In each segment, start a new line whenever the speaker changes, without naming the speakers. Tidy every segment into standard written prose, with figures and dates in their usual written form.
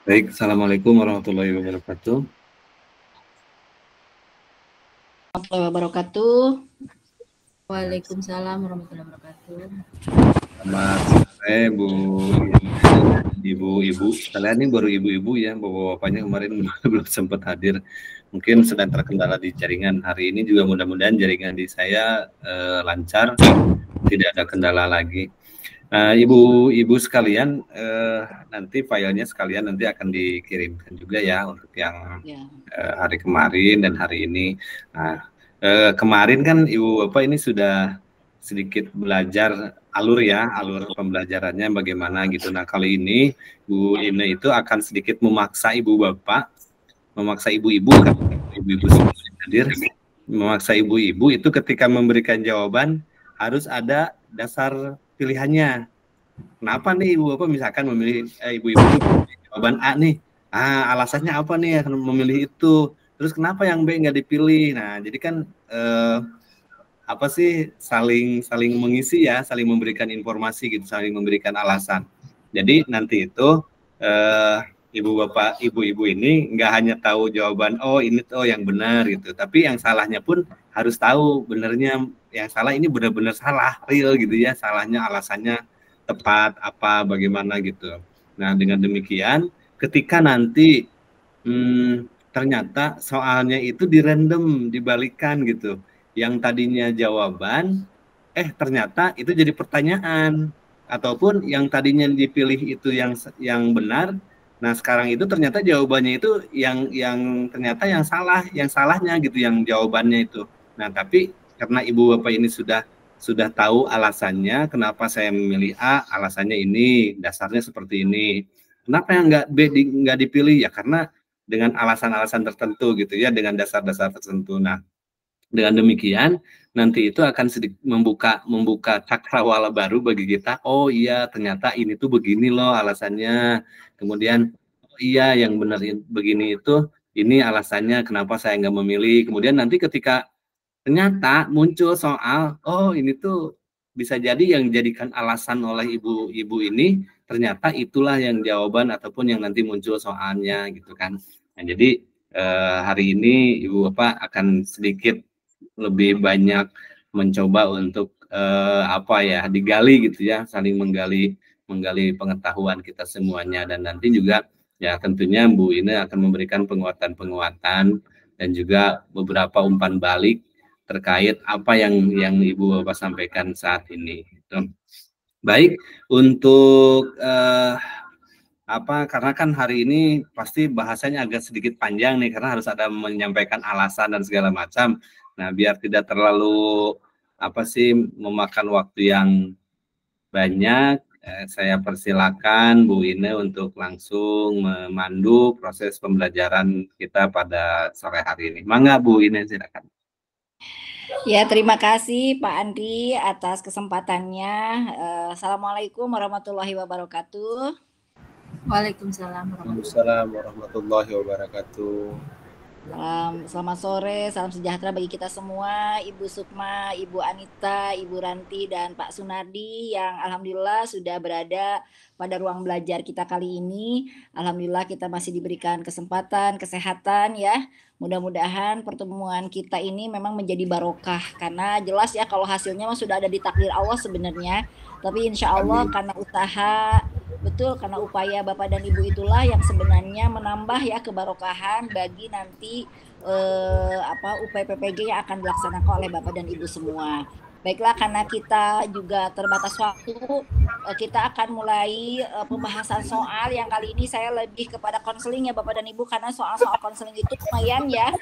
Baik, Assalamualaikum warahmatullahi wabarakatuh.
Warahmatullahi wabarakatuh.
Waalaikumsalam warahmatullahi wabarakatuh.
Selamat sore Bu Ibu-ibu. Kalian ini baru ibu-ibu ya, bapak-bapaknya kemarin belum sempat hadir. Mungkin sedang terkendala di jaringan. Hari ini juga mudah-mudahan jaringan di saya lancar, tidak ada kendala lagi. Ibu-ibu sekalian, nanti filenya sekalian nanti akan dikirimkan juga ya untuk yang hari kemarin dan hari ini. Nah, kemarin kan Ibu Bapak ini sudah sedikit belajar alur pembelajarannya bagaimana gitu. Nah, kali ini Bu Ine itu akan sedikit memaksa Ibu Bapak, memaksa ibu-ibu kan, ibu-ibu hadir, memaksa ibu-ibu itu ketika memberikan jawaban harus ada dasar pilihannya. Kenapa nih Ibu Bapak misalkan memilih ibu-ibu jawaban A nih? Alasannya apa nih akan memilih itu? Terus kenapa yang B nggak dipilih? Nah, jadi kan apa sih saling mengisi ya, saling memberikan informasi gitu, saling memberikan alasan. Jadi nanti itu ibu bapak ibu-ibu ini nggak hanya tahu jawaban oh ini tuh yang benar gitu, tapi yang salahnya pun harus tahu benernya yang salah ini benar-benar salah real gitu ya, salahnya alasannya tepat apa bagaimana gitu. Nah dengan demikian ketika nanti ternyata soalnya itu dirandom dibalikan gitu, yang tadinya jawaban ternyata itu jadi pertanyaan, ataupun yang tadinya dipilih itu yang benar, nah sekarang itu ternyata jawabannya itu yang ternyata yang salah, yang salahnya gitu yang jawabannya itu. Nah tapi karena ibu bapak ini sudah tahu alasannya kenapa saya memilih A, alasannya ini, dasarnya seperti ini. Kenapa yang nggak dipilih ya karena dengan alasan-alasan tertentu gitu ya, dengan dasar-dasar tertentu. Nah dengan demikian nanti itu akan membuka cakrawala baru bagi kita. Oh iya ternyata ini tuh begini loh alasannya. Kemudian oh iya yang benar begini itu ini alasannya kenapa saya nggak memilih. Kemudian nanti ketika ternyata muncul soal oh ini tuh bisa jadi yang dijadikan alasan oleh ibu-ibu ini ternyata itulah yang jawaban ataupun yang nanti muncul soalnya gitu kan. Nah jadi hari ini Ibu Bapak akan sedikit lebih banyak mencoba untuk digali gitu ya, saling menggali pengetahuan kita semuanya, dan nanti juga ya tentunya Bu ini akan memberikan penguatan-penguatan dan juga beberapa umpan balik terkait apa yang Ibu Bapak sampaikan saat ini. Baik, untuk karena kan hari ini pasti bahasanya agak sedikit panjang nih karena harus ada menyampaikan alasan dan segala macam. Nah, biar tidak terlalu memakan waktu yang banyak, saya persilakan Bu Ine untuk langsung memandu proses pembelajaran kita pada sore hari ini. Mangga Bu Ine, silakan.
Ya, terima kasih Pak Andri atas kesempatannya. Assalamualaikum warahmatullahi wabarakatuh.
Waalaikumsalam
warahmatullahi wabarakatuh.
Selamat sore, salam sejahtera bagi kita semua, Ibu Sukma, Ibu Anita, Ibu Ranti, dan Pak Sunardi yang alhamdulillah sudah berada pada ruang belajar kita kali ini. Alhamdulillah kita masih diberikan kesempatan, kesehatan ya. Mudah-mudahan pertemuan kita ini memang menjadi barokah karena jelas ya kalau hasilnya sudah ada di takdir Allah sebenarnya. Tapi insya Allah karena usaha, betul karena upaya Bapak dan Ibu itulah yang sebenarnya menambah ya kebarokahan bagi nanti upaya PPG yang akan dilaksanakan oleh Bapak dan Ibu semua. Baiklah, karena kita juga terbatas waktu, kita akan mulai pembahasan soal yang kali ini saya lebih kepada konseling ya Bapak dan Ibu, karena soal-soal konseling itu lumayan ya,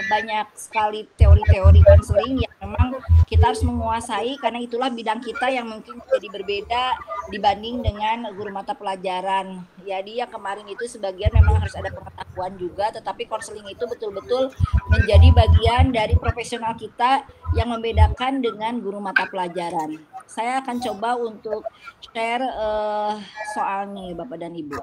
banyak sekali teori-teori konseling yang memang kita harus menguasai karena itulah bidang kita yang mungkin jadi berbeda dibanding dengan guru mata pelajaran. Jadi yang kemarin itu sebagian memang harus ada pengetahuan juga, tetapi konseling itu betul-betul menjadi bagian dari profesional kita yang membedakan dengan guru mata pelajaran. Saya akan coba untuk share soalnya Bapak dan Ibu.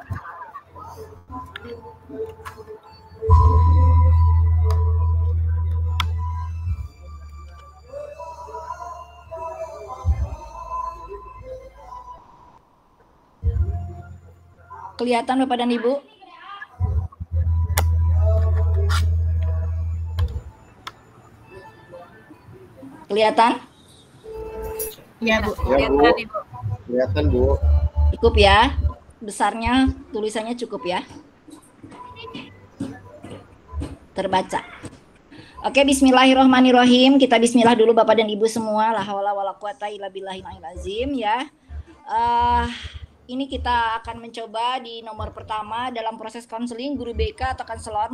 kelihatan Bapak dan Ibu? Kelihatan?
Ya, Bu.
Ya, Bu.
Kelihatan, Ibu.
Kelihatan, Bu.
Cukup ya? Besarnya tulisannya cukup ya? Terbaca. Oke, bismillahirrohmanirrohim. Kita bismillah dulu Bapak dan Ibu semua. La haula wala quwata illa billahil azim ya. Ini kita akan mencoba di nomor pertama dalam proses konseling guru BK atau konselor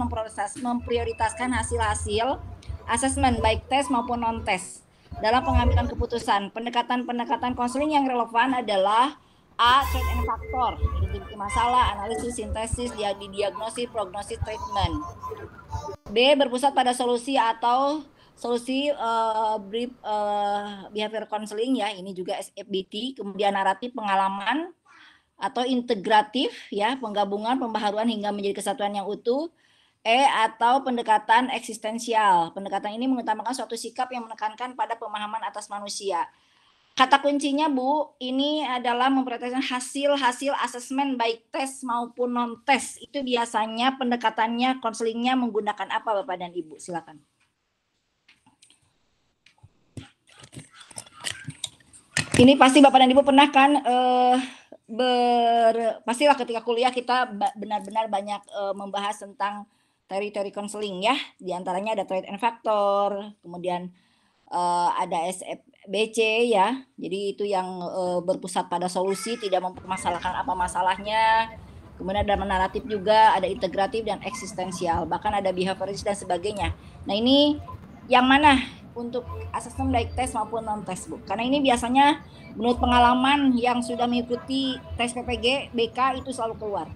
memprioritaskan hasil-hasil asesmen baik tes maupun non tes dalam pengambilan keputusan. Pendekatan konseling yang relevan adalah A. Threat and factor, identifikasi masalah, analisis, sintesis, diagnosis, prognosis, treatment. B. Berpusat pada solusi atau solusi brief behavior counseling ya, ini juga SFBT. Kemudian naratif pengalaman atau integratif ya, penggabungan, pembaharuan hingga menjadi kesatuan yang utuh. E. Atau pendekatan eksistensial. Pendekatan ini mengutamakan suatu sikap yang menekankan pada pemahaman atas manusia. Kata kuncinya Bu, ini adalah memperhatikan hasil asesmen baik tes maupun non tes. Itu biasanya pendekatannya, konselingnya menggunakan apa Bapak dan Ibu? Silakan. Ini pasti Bapak dan Ibu pernah kan pastilah ketika kuliah kita benar-benar banyak membahas tentang teori-teori konseling ya. Di antaranya ada threat and factor, kemudian ada SFBC ya. Jadi itu yang berpusat pada solusi, tidak mempermasalahkan apa masalahnya. Kemudian ada naratif juga, ada integratif dan eksistensial. Bahkan ada behavioris dan sebagainya. Nah ini yang mana untuk asesmen baik tes maupun non tes Bu? Karena ini biasanya menurut pengalaman yang sudah mengikuti tes PPG, BK itu selalu keluar.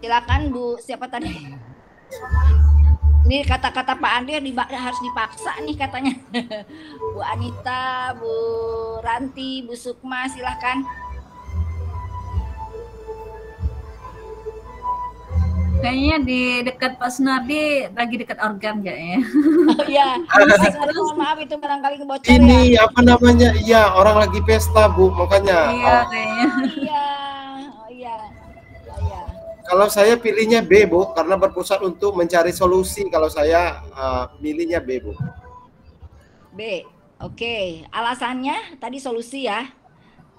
Silakan Bu, siapa tadi? Ini kata-kata Pak Andi harus dipaksa nih katanya. Bu Anita, Bu Ranti, Bu Sukma, silahkan.
Kayaknya di dekat Pak Sunardi lagi dekat organ kayaknya.
Oh iya, mohon maaf itu barangkali kebocoran.
Ini apa namanya? Iya, orang lagi pesta, Bu, makanya.
Iya, kayaknya.
Iya, oh iya. Iya.
Kalau saya pilihnya B, Bu, karena berpusat untuk mencari solusi. Kalau saya milihnya B, Bu.
B, oke. Alasannya tadi solusi ya.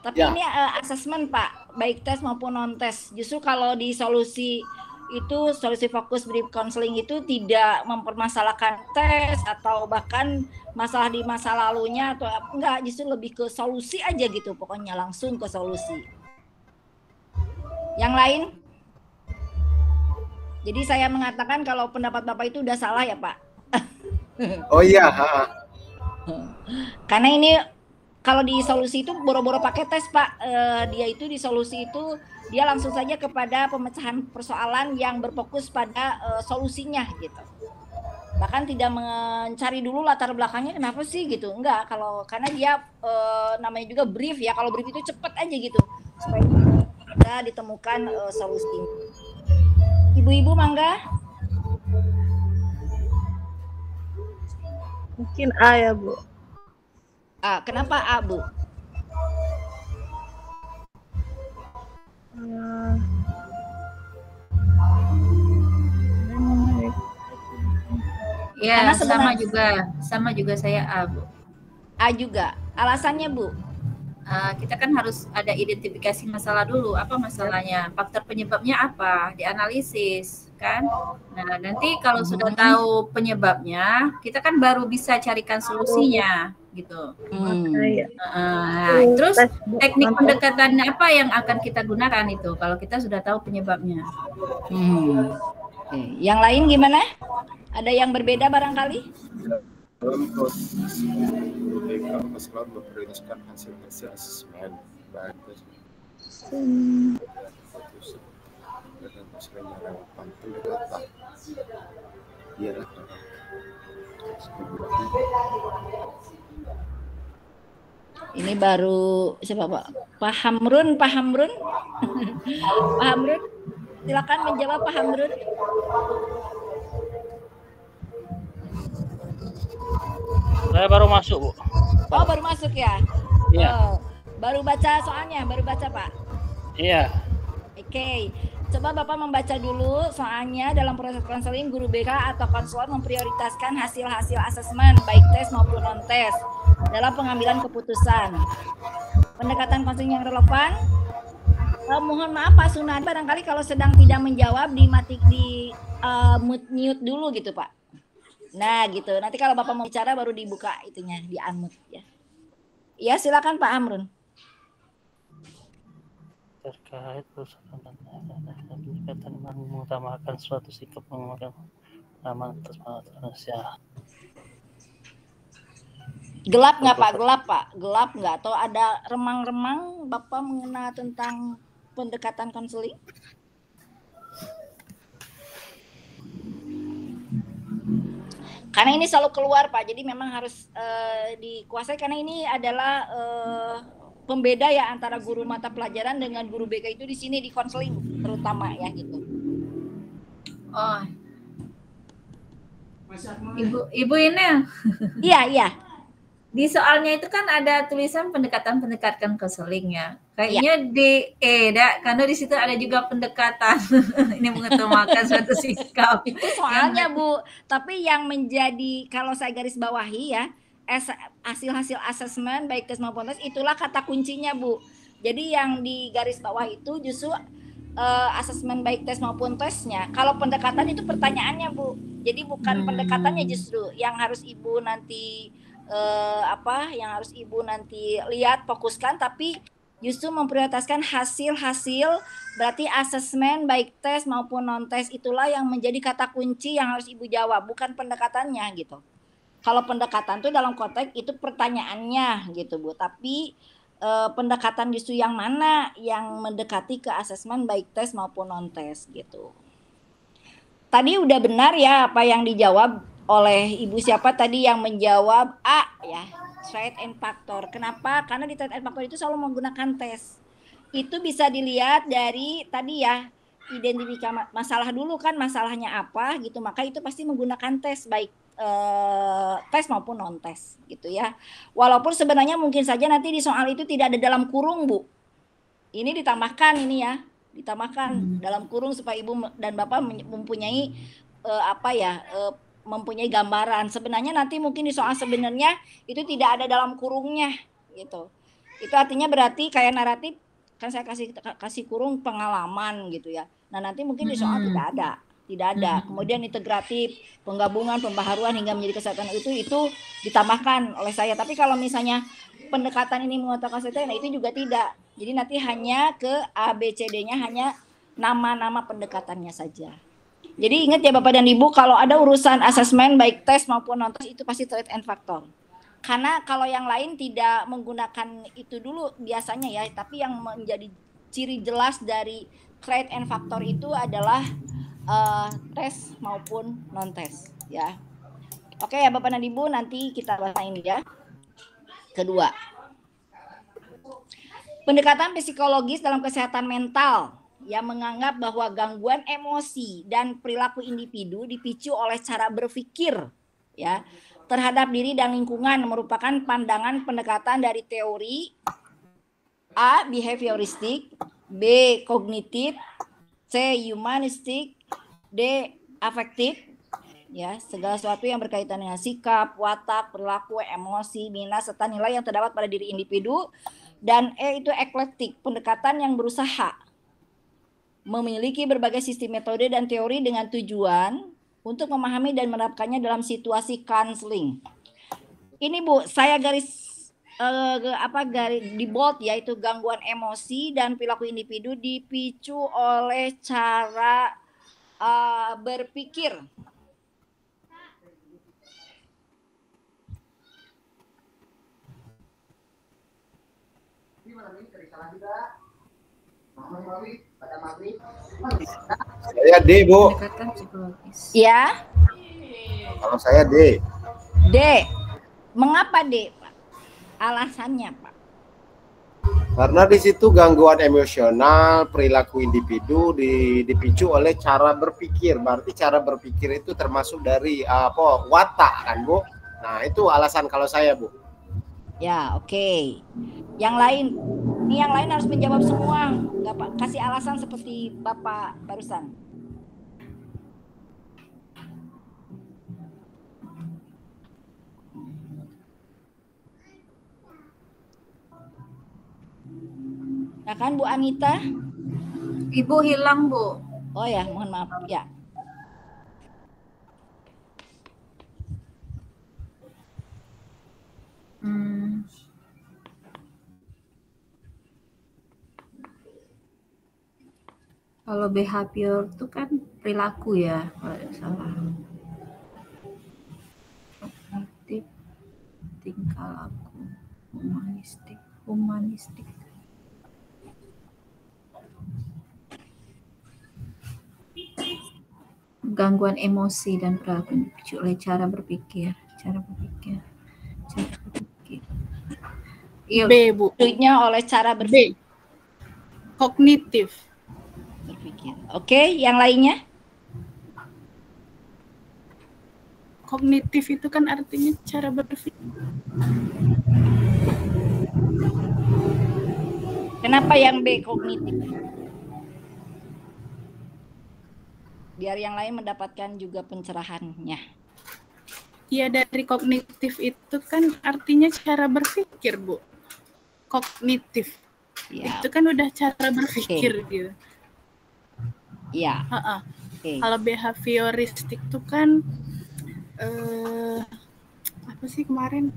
Tapi
Ya.
ini asesmen Pak, baik tes maupun non tes. Justru kalau di solusi itu, solusi fokus brief counseling itu tidak mempermasalahkan tes atau bahkan masalah di masa lalunya atau enggak, justru lebih ke solusi aja gitu, pokoknya langsung ke solusi. Yang lain? Jadi saya mengatakan kalau pendapat Bapak itu udah salah ya Pak?
Oh iya.
Karena ini kalau di solusi itu boro-boro pakai tes Pak, dia itu di solusi itu dia langsung saja kepada pemecahan persoalan yang berfokus pada solusinya gitu. Bahkan tidak mencari dulu latar belakangnya kenapa sih gitu, enggak. Kalau karena dia namanya juga brief ya, kalau brief itu cepat aja gitu supaya bisa ditemukan solusi. Ibu-ibu mangga.
Mungkin A ya, Bu.
A, kenapa A, Bu?
Ya,
Karena sebenarnya-
sama juga saya A, Bu.
A juga. Alasannya, Bu?
Kita kan harus ada identifikasi masalah dulu. Apa masalahnya? Faktor penyebabnya apa? Dianalisis, kan? Nah, nanti kalau sudah tahu penyebabnya, kita kan baru bisa carikan solusinya, gitu. Terus teknik pendekatannya apa yang akan kita gunakan itu? Kalau kita sudah tahu penyebabnya.
Oke. Yang lain gimana? Ada yang berbeda barangkali?
Dalam proses guru BK selalu memprioritaskan hasil asesmen baik tes dan konseling yang relevan pendekatan. Iya.
Ini baru siapa Pak? Pak Hamrun, Pak Hamrun. Pak Hamrun, silakan menjawab Pak Hamrun.
Saya baru masuk, Bu.
Oh, baru masuk ya?
Iya.
Oh. Baru baca soalnya, baru baca Pak.
Iya.
Oke, coba Bapak membaca dulu soalnya. Dalam proses konseling, guru BK atau konselor memprioritaskan hasil-hasil asesmen baik tes maupun non tes dalam pengambilan keputusan. Pendekatan konseling yang relevan. Mohon maaf Pak Sunadi, barangkali kalau sedang tidak menjawab di mute dulu gitu Pak. Nah gitu. Nanti kalau Bapak mau bicara baru dibuka itunya, di unmute ya. Ya silakan Pak Amrun.
Terkait perusahaan pendekatan mengutamakan suatu sikap mengeluarkan aman atas manusia.
Gelap nggak Pak? Gelap Pak? Gelap nggak? Atau ada remang-remang Bapak mengenal tentang pendekatan konseling? Karena ini selalu keluar Pak, jadi memang harus dikuasai karena ini adalah pembeda ya antara guru mata pelajaran dengan guru BK itu di sini di konseling terutama ya gitu.
Oh. Ibu ini.
Iya.
Di soalnya itu kan ada tulisan pendekatan konseling ya. Kayaknya karena di situ ada juga pendekatan ini mengutamakan suatu sikap.
Itu soalnya Bu, tapi yang menjadi kalau saya garis bawahi ya, hasil-hasil asesmen baik tes maupun tes itulah kata kuncinya Bu. Jadi yang di garis bawah itu justru asesmen baik tes maupun tesnya. Kalau pendekatan itu pertanyaannya Bu. Jadi bukan pendekatannya justru yang harus Ibu nanti yang harus Ibu nanti lihat fokuskan, tapi justru memprioritaskan hasil-hasil berarti asesmen baik tes maupun non tes itulah yang menjadi kata kunci yang harus Ibu jawab, bukan pendekatannya gitu. Kalau pendekatan tuh dalam konteks itu pertanyaannya gitu Bu, tapi pendekatan justru yang mana yang mendekati ke asesmen baik tes maupun non tes gitu. Tadi udah benar ya apa yang dijawab oleh Ibu siapa tadi yang menjawab A ya, threat and factor. Kenapa? Karena di threat and factor itu selalu menggunakan tes. Itu bisa dilihat dari tadi ya, identifikasi masalah dulu kan, masalahnya apa gitu, maka itu pasti menggunakan tes baik tes maupun non tes gitu ya. Walaupun sebenarnya mungkin saja nanti di soal itu tidak ada dalam kurung Bu. Ini ditambahkan ini ya, ditambahkan dalam kurung supaya Ibu dan Bapak mempunyai mempunyai gambaran. Sebenarnya nanti mungkin di soal sebenarnya itu tidak ada dalam kurungnya gitu. Itu artinya berarti kayak naratif kan saya kasih kurung pengalaman gitu ya. Nah nanti mungkin di soal tidak ada. Kemudian integratif, penggabungan, pembaharuan hingga menjadi kesehatan itu ditambahkan oleh saya. Tapi kalau misalnya pendekatan ini mengatakan kesehatan, nah itu juga tidak. Jadi nanti hanya ke ABCD-nya hanya nama-nama pendekatannya saja. Jadi ingat ya Bapak dan Ibu, kalau ada urusan asesmen baik tes maupun non tes itu pasti threat and factor. Karena kalau yang lain tidak menggunakan itu dulu biasanya ya, tapi yang menjadi ciri jelas dari threat and factor itu adalah tes maupun non tes ya. Oke ya Bapak dan Ibu, nanti kita bahas ini ya. Kedua, pendekatan psikologis dalam kesehatan mental yang menganggap bahwa gangguan emosi dan perilaku individu dipicu oleh cara berpikir ya terhadap diri dan lingkungan merupakan pandangan pendekatan dari teori A. behavioristik, B. kognitif, C. humanistik, D. afektif ya, segala sesuatu yang berkaitan dengan sikap, watak, perilaku, emosi, minat serta nilai yang terdapat pada diri individu. Dan E itu eklektik, pendekatan yang berusaha memiliki berbagai sistem metode dan teori dengan tujuan untuk memahami dan menerapkannya dalam situasi counseling. Ini Bu, saya garis di bold yaitu gangguan emosi dan perilaku individu dipicu oleh cara berpikir.
Saya D, Bu.
Ya.
Kalau saya D.
D. Mengapa D, Pak? Alasannya, Pak?
Karena di situ gangguan emosional, perilaku individu dipicu oleh cara berpikir. Berarti cara berpikir itu termasuk dari watak kan, Bu? Nah, itu alasan kalau saya, Bu.
Ya, oke. Yang lain, ini yang lain harus menjawab semua, nggak kasih alasan seperti Bapak barusan. Ya kan Bu Anita?
Ibu hilang, Bu.
Oh ya, mohon maaf ya.
Kalau behavior itu kan perilaku ya, kalau tidak salah. Kognitif, tingkah laku, humanistik. Gangguan emosi dan perilaku dipicu oleh cara berpikir. Iya,
B, Bu.
Dipicunya oleh cara
B.
berpikir.
Kognitif.
Oke, yang lainnya?
Kognitif itu kan artinya cara berpikir.
Kenapa yang B kognitif? Biar yang lain mendapatkan juga pencerahannya.
Ya, dari kognitif itu kan artinya cara berpikir, Bu. Kognitif.
Ya.
Itu kan udah cara berpikir gitu.
Iya.
Okay. Kalau behavioristik itu kan apa sih kemarin?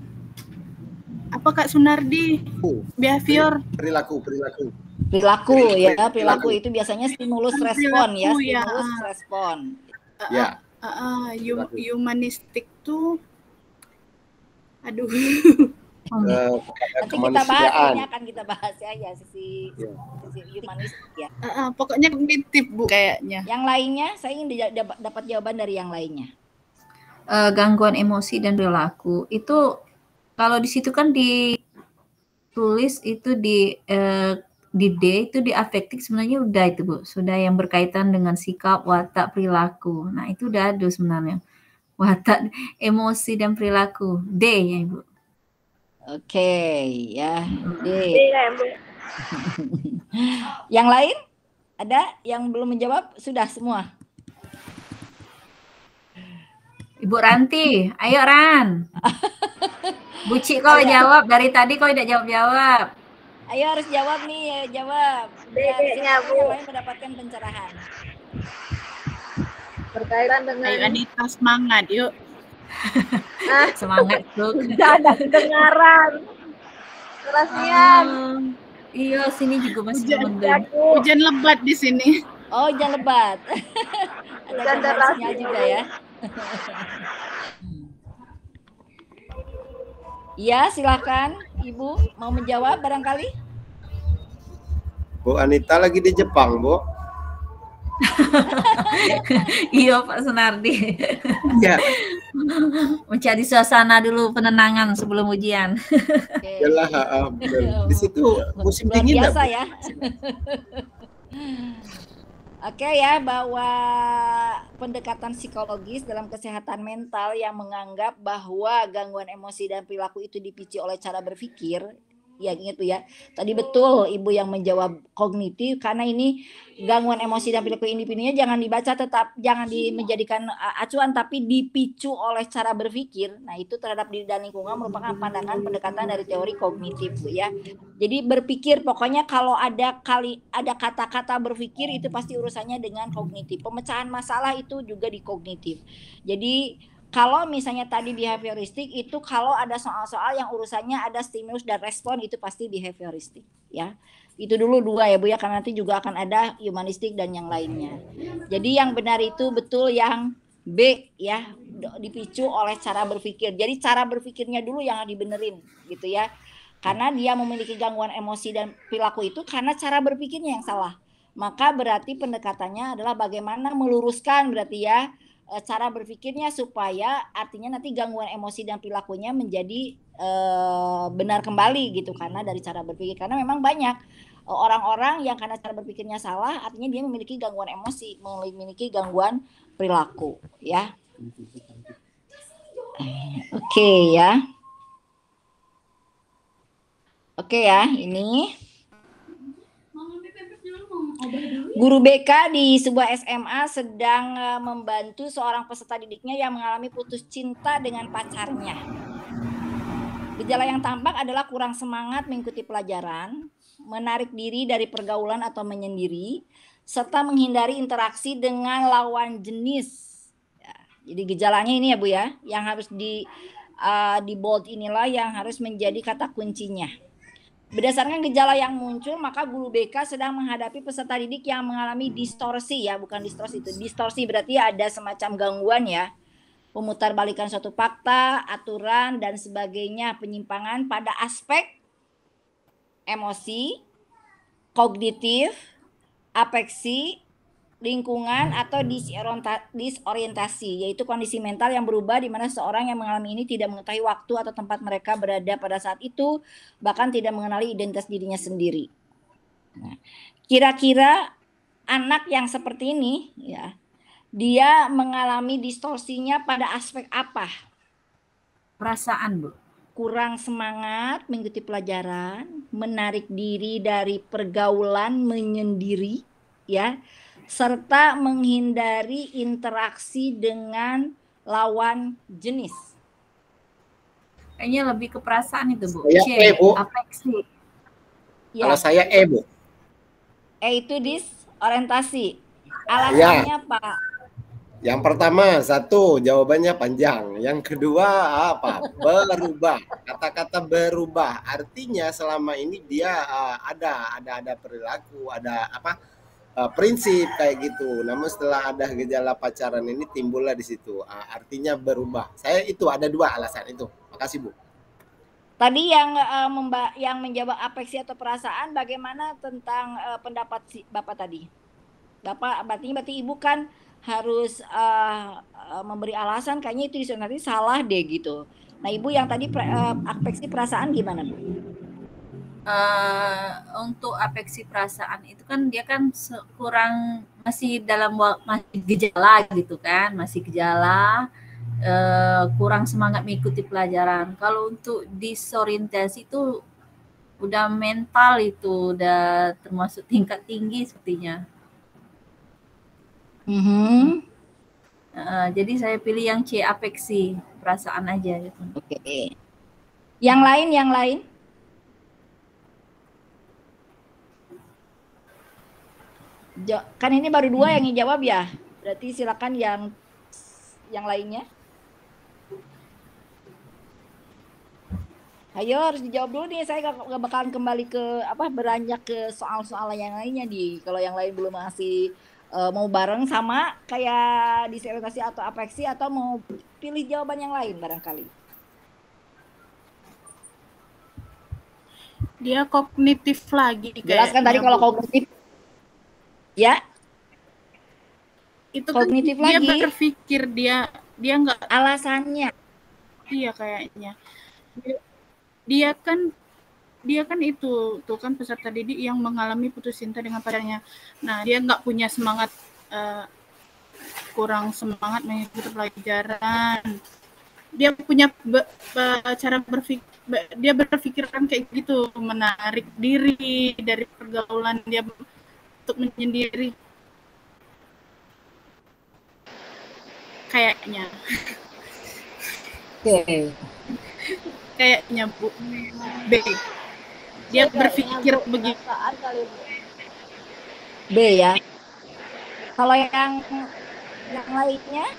Apa Kak Sunardi? Behavior.
Perilaku
Itu biasanya stimulus respon ya, stimulus respon.
Ya.
Humanistik tuh, aduh.
Nanti kita bahas, ini akan kita bahas ya sisi humanistik ya.
Pokoknya kognitif, Bu, kayaknya.
Yang lainnya, saya ingin dapat jawaban dari yang lainnya.
Gangguan emosi dan perilaku itu kalau di situ kan ditulis itu di D itu di afektif sebenarnya udah itu, Bu, sudah yang berkaitan dengan sikap, watak, perilaku. Nah itu udah ada sebenarnya watak, emosi dan perilaku. D ya Ibu.
Oke, ya D. Yang lain ada yang belum menjawab? Sudah semua.
Ibu Ranti, ayo Ran. Buci kau jawab dari tadi kau tidak jawab.
Ayo harus jawab nih, jawab.
B-nya, Bu.
Yang lain mendapatkan pencerahan.
Berkaitan dengan
Ayo Anita, semangat yuk.
Semangat tuh.
Tidak ada kedengaran. Kerasian.
Iya, sini juga masih mendung.
Hujan lebat di sini.
Oh, hujan lebat. Ada gambarnya juga ya. Iya, silakan Ibu mau menjawab barangkali.
Bu Anita lagi di Jepang, Bu.
Iya Pak Sunardi.
Ya.
Mencari suasana dulu penenangan sebelum ujian.
Yalah, di situ musim dingin
biasa ya. Oke ya, bahwa pendekatan psikologis dalam kesehatan mental yang menganggap bahwa gangguan emosi dan perilaku itu dipicu oleh cara berpikir, ya gitu ya. Tadi betul Ibu yang menjawab kognitif, karena ini gangguan emosi dan perilaku individunya jangan dibaca jangan menjadikan acuan, tapi dipicu oleh cara berpikir. Nah itu terhadap diri dan lingkungan merupakan pandangan pendekatan dari teori kognitif, Bu ya. Jadi berpikir, pokoknya kalau ada kata-kata berpikir itu pasti urusannya dengan kognitif. Pemecahan masalah itu juga di kognitif. Jadi kalau misalnya tadi behavioristik itu kalau ada soal-soal yang urusannya ada stimulus dan respon itu pasti behavioristik ya. Itu dulu dua ya Bu ya, karena nanti juga akan ada humanistik dan yang lainnya. Jadi yang benar itu betul yang B ya, dipicu oleh cara berpikir. Jadi cara berpikirnya dulu yang dibenerin gitu ya. Karena dia memiliki gangguan emosi dan perilaku itu karena cara berpikirnya yang salah. Maka berarti pendekatannya adalah bagaimana meluruskan berarti ya cara berpikirnya supaya artinya nanti gangguan emosi dan perilakunya menjadi benar kembali gitu, karena dari cara berpikir. Karena memang banyak orang-orang yang karena cara berpikirnya salah artinya dia memiliki gangguan emosi, memiliki gangguan perilaku ya. Oke ya. Oke ya, ini guru BK di sebuah SMA sedang membantu seorang peserta didiknya yang mengalami putus cinta dengan pacarnya. Gejala yang tampak adalah kurang semangat mengikuti pelajaran, menarik diri dari pergaulan atau menyendiri, serta menghindari interaksi dengan lawan jenis. Ya, jadi gejalanya ini ya Bu ya, yang harus di bold inilah yang harus menjadi kata kuncinya. Berdasarkan gejala yang muncul, maka guru BK sedang menghadapi peserta didik yang mengalami distorsi ya, bukan distorsi itu. Distorsi berarti ada semacam gangguan ya. Pemutarbalikan suatu fakta, aturan dan sebagainya, penyimpangan pada aspek emosi, kognitif, afeksi, lingkungan atau disorientasi, yaitu kondisi mental yang berubah di mana seorang yang mengalami ini tidak mengetahui waktu atau tempat mereka berada pada saat itu, bahkan tidak mengenali identitas dirinya sendiri. Nah, kira-kira anak yang seperti ini ya, dia mengalami distorsinya pada aspek apa?
Perasaan, Bu.
Kurang semangat mengikuti pelajaran, menarik diri dari pergaulan, menyendiri ya, serta menghindari interaksi dengan lawan jenis.
Kayaknya lebih ke perasaan itu, Bu.
Saya Bu.
Afeksi.
Ya.
Kalau saya Bu.
Itu disorientasi. Alasannya
Ya.
Pak?
Yang pertama, satu, jawabannya panjang. Yang kedua, apa? Berubah. Kata-kata berubah artinya selama ini dia ada perilaku, ada apa? Prinsip kayak gitu. Namun setelah ada gejala pacaran ini timbullah di situ. Artinya berubah. Saya itu ada dua alasan itu. Makasih Bu.
Tadi yang menjawab afeksi atau perasaan, bagaimana tentang pendapat Bapak tadi? Bapak berarti Ibu kan harus memberi alasan, kayaknya itu nanti salah deh gitu. Nah Ibu yang tadi afeksi perasaan gimana Bu?
Untuk afeksi perasaan itu kan dia kan kurang masih dalam masih gejala gitu kan, masih gejala kurang semangat mengikuti pelajaran. Kalau untuk disorientasi itu udah mental, itu udah termasuk tingkat tinggi sepertinya. Jadi saya pilih yang C, afeksi perasaan aja gitu.
Oke. Yang lain? Kan ini baru dua yang dijawab ya. Berarti silakan yang lainnya. Ayo harus dijawab dulu nih. Saya gak bakalan kembali ke beranjak ke soal-soal yang lainnya nih. Kalau yang lain belum masih mau bareng sama kayak disorientasi atau afeksi, atau mau pilih jawaban yang lain barangkali.
Dia kognitif lagi.
Jelaskan tadi kalau kognitif. Ya.
Itu
kognitif
kan dia
lagi.
Berpikir dia nggak
alasannya.
Iya kayaknya. Dia kan itu tuh kan peserta didik yang mengalami putus cinta dengan pacarnya. Nah, dia nggak punya semangat, kurang semangat mengikuti pelajaran. Dia punya cara berpikir, dia berpikiran kayak gitu, menarik diri dari pergaulan dia untuk menyendiri. Kayaknya.
Oke.
Kayaknya Bu. B. Dia berpikir begitu.
B ya. Kalau yang lainnya,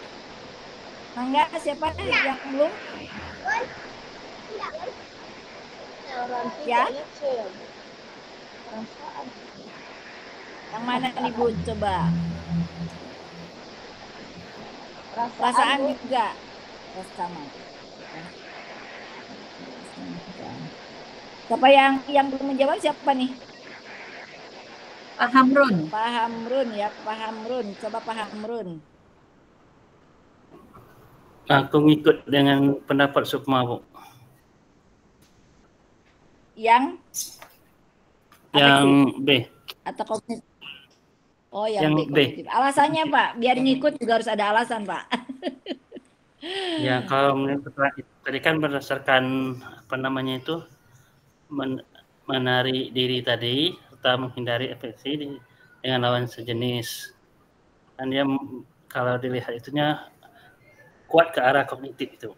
enggak, siapa yang belum? Ya. Yang mana nih Bu? Coba. Perasaan juga. Sama. Siapa yang belum menjawab, siapa nih?
Pak Hamrun.
Pak Hamrun ya, Pak Hamrun. Coba Pak Hamrun.
Aku ngikut dengan pendapat Sukma, Bu.
Yang
B.
Atau kognitif? Oh, yang B. Alasannya Pak, biar ngikut juga harus ada alasan Pak.
Ya, kalau tadi kan berdasarkan menarik diri tadi serta menghindari afeksi dengan lawan sejenis. Dan dia kalau dilihat itunya kuat ke arah kognitif itu.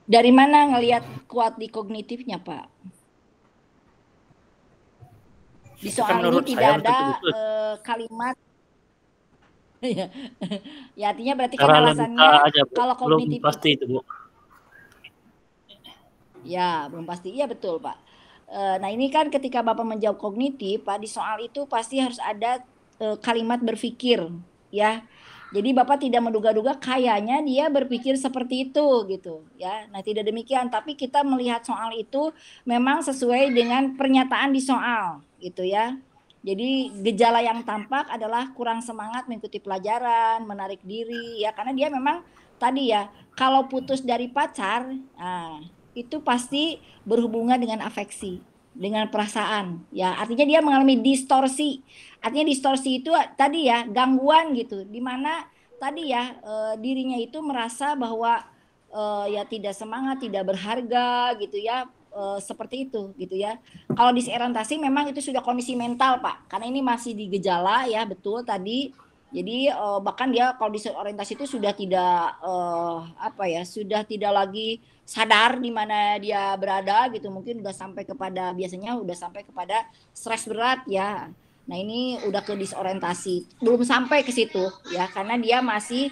Dari mana ngelihat kuat di kognitifnya, Pak? Di soal ini tidak ada kalimat. Ya artinya berarti kan alasannya kalau kognitif
belum pasti itu, Bu.
Ya, belum pasti. Iya betul, Pak. Nah, ini kan ketika Bapak menjawab kognitif, Pak, di soal itu pasti harus ada kalimat berpikir, ya. Jadi Bapak tidak menduga-duga kayaknya dia berpikir seperti itu gitu, ya. Nah, tidak demikian, tapi kita melihat soal itu memang sesuai dengan pernyataan di soal, gitu ya. Jadi gejala yang tampak adalah kurang semangat mengikuti pelajaran, menarik diri, ya, karena dia memang tadi ya, kalau putus dari pacar, nah, itu pasti berhubungan dengan afeksi, dengan perasaan, ya, artinya dia mengalami distorsi. Artinya distorsi itu tadi ya, gangguan gitu, di mana tadi ya dirinya itu merasa bahwa ya tidak semangat, tidak berharga gitu ya. Seperti itu gitu ya. Kalau disorientasi memang itu sudah kondisi mental, Pak, karena ini masih di gejala ya, betul tadi. Jadi bahkan dia kalau disorientasi itu sudah tidak sudah tidak lagi sadar di mana dia berada gitu, mungkin udah sampai kepada biasanya udah sampai kepada stres berat ya. Nah, ini udah ke disorientasi, belum sampai ke situ ya, karena dia masih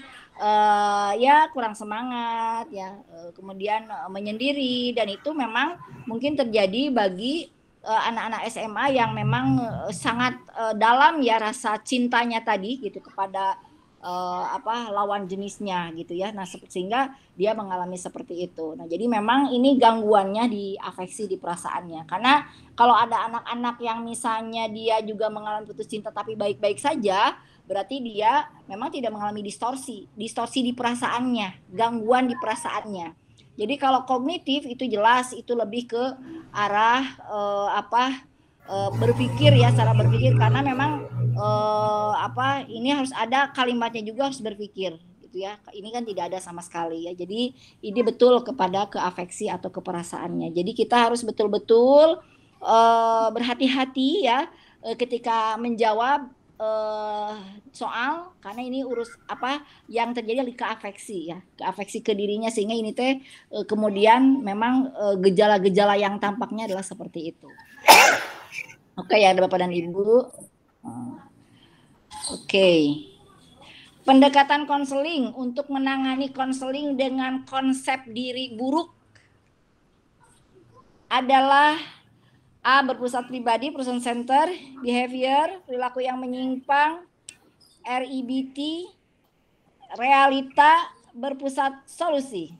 ya kurang semangat ya, kemudian menyendiri, dan itu memang mungkin terjadi bagi anak-anak SMA yang memang sangat dalam ya rasa cintanya tadi gitu kepada lawan jenisnya gitu ya. Nah, sehingga dia mengalami seperti itu. Nah, jadi memang ini gangguannya di afeksi, di perasaannya. Karena kalau ada anak-anak yang misalnya dia juga mengalami putus cinta tapi baik-baik saja, berarti dia memang tidak mengalami distorsi di perasaannya, gangguan di perasaannya. Jadi kalau kognitif itu jelas itu lebih ke arah berpikir ya, cara berpikir, karena memang ini harus ada kalimatnya juga, harus berpikir gitu ya. Ini kan tidak ada sama sekali ya. Jadi ini betul kepada keafeksi atau keperasaannya. Jadi kita harus betul-betul berhati-hati ya ketika menjawab soal, karena ini yang terjadi adalah keafeksi ya, keafeksi ke dirinya, sehingga ini kemudian memang gejala-gejala yang tampaknya adalah seperti itu. Oke ya, ada Bapak dan Ibu. Oke. Pendekatan konseling untuk menangani konseling dengan konsep diri buruk adalah A. Berpusat pribadi, person center, behavior, perilaku yang menyimpang, REBT, realita, berpusat solusi.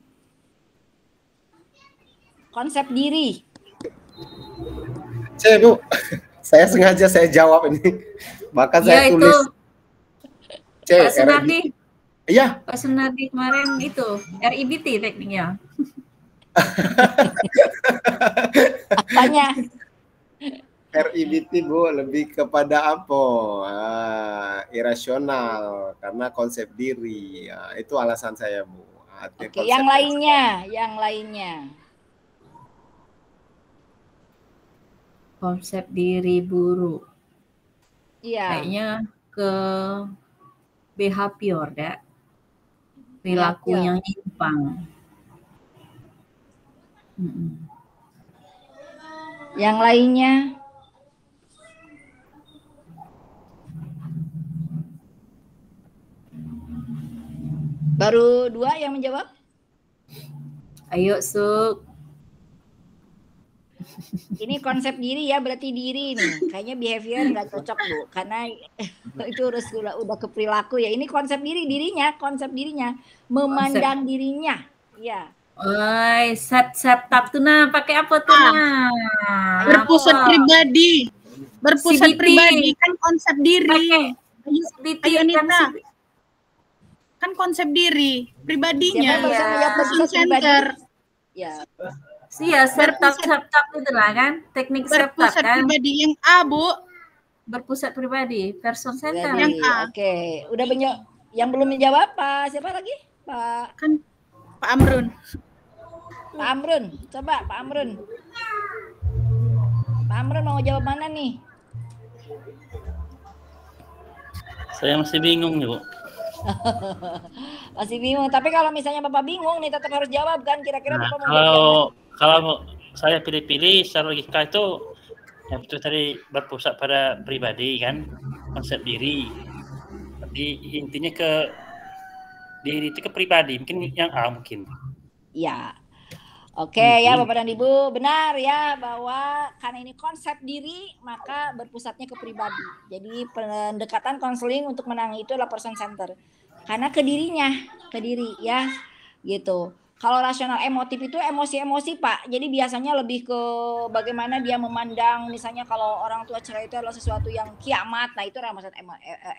Konsep diri.
Bu, saya sengaja saya jawab ini. Bahkan saya tulis.
Pak Sunardi.
Iya.
Pak Sunardi kemarin itu REBT tekniknya.
Apanya?
REBT, Bu, lebih kepada apa? Irasional, karena konsep diri. Itu alasan saya, Bu.
Oke, yang lainnya.
Konsep diri buruk.
Iya.
Kayaknya ke behavior, ya. Perilaku yang nyimpang.
Yang lainnya. Baru 2 yang menjawab?
Ayo, Suk.
Ini konsep diri ya, berarti diri nih. Kayaknya behavior nggak cocok, Bu, karena itu udah ke perilaku ya. Ini konsep dirinya, memandang dirinya. Ya.
Oi, set-tap tuh nah, pakai apa tuh nah?
Berpusat pribadi. Berpusat pribadi kan konsep diri. Ayo Nita. Kan konsep diri, pribadinya. Person center.
Ya.
Iya, set-tap itu lah kan, teknik set-tap
berpusat
kan.
Pribadi yang A, Bu.
Berpusat pribadi, person center.
Yang A. Oke, udah yang belum menjawab Pak. Siapa lagi? Pak
Pak Amrun.
Pak Amrun, coba Pak Amrun. Pak Amrun mau jawab mana nih?
Saya masih bingung nih, Bu.
Masih bingung. Tapi kalau misalnya Bapak bingung nih, tetap harus jawab kan? Kira-kira
Nah,
Bapak mau jawab
kalau saya pilih-pilih secara logika itu yang betul tadi berpusat pada pribadi kan, konsep diri. Tapi intinya ke diri itu ke pribadi, mungkin yang A mungkin.
Ya. Oke ya Bapak dan Ibu, benar ya bahwa karena ini konsep diri maka berpusatnya ke pribadi. Jadi pendekatan konseling untuk menangani itu adalah person center. Karena ke dirinya, ke diri ya gitu. Kalau rasional emotif itu emosi-emosi Pak. Jadi biasanya lebih ke bagaimana dia memandang, misalnya kalau orang tua cerai itu adalah sesuatu yang kiamat. Nah itu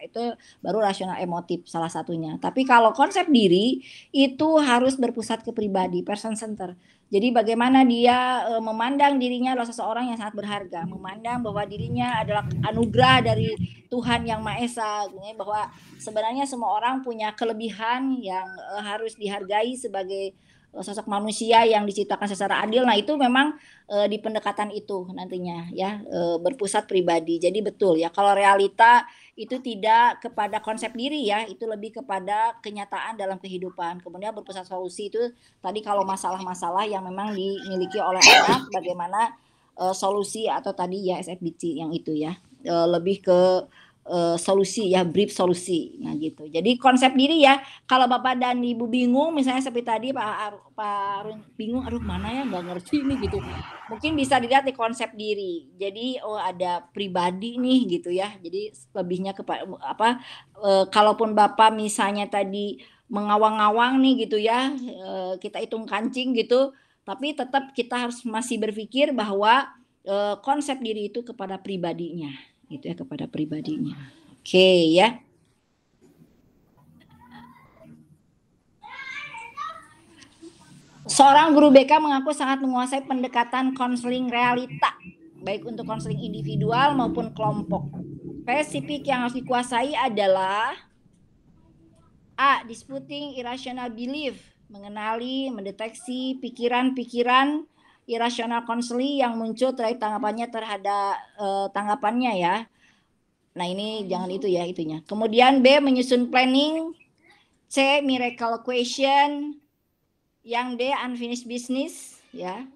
itu baru rasional emotif salah satunya. Tapi kalau konsep diri itu harus berpusat ke pribadi, person center. Jadi bagaimana dia memandang dirinya adalah seseorang yang sangat berharga, memandang bahwa dirinya adalah anugerah dari Tuhan Yang Maha Esa, bahwa sebenarnya semua orang punya kelebihan yang harus dihargai sebagai sosok manusia yang diciptakan secara adil. Nah itu memang di pendekatan itu nantinya ya berpusat pribadi. Jadi betul ya kalau realita itu tidak kepada konsep diri ya, itu lebih kepada kenyataan dalam kehidupan. Kemudian berpusat solusi itu tadi kalau masalah-masalah yang memang dimiliki oleh anak, bagaimana solusi atau tadi ya SFBC yang itu ya lebih ke solusi ya, brief solusi. Nah gitu. Jadi konsep diri ya, kalau Bapak dan Ibu bingung misalnya seperti tadi Pak Arun bingung, aduh mana ya nggak ngerti nih gitu. Mungkin bisa dilihat di konsep diri. Jadi ada pribadi nih gitu ya. Jadi lebihnya kepada apa kalaupun Bapak misalnya tadi mengawang-awang nih gitu ya, kita hitung kancing gitu, tapi tetap kita harus masih berpikir bahwa konsep diri itu kepada pribadinya. Itu ya, kepada pribadinya. Oke ya. Seorang guru BK mengaku sangat menguasai pendekatan konseling realita, baik untuk konseling individual maupun kelompok. Spesifik yang harus dikuasai adalah A. Disputing irrational belief, mengenali, mendeteksi pikiran-pikiran irasional konseling yang muncul terkait tanggapannya terhadap tanggapannya ya. Nah ini jangan itu ya itunya. Kemudian B. Menyusun planning. C. Miracle question. Yang D. Unfinished business ya.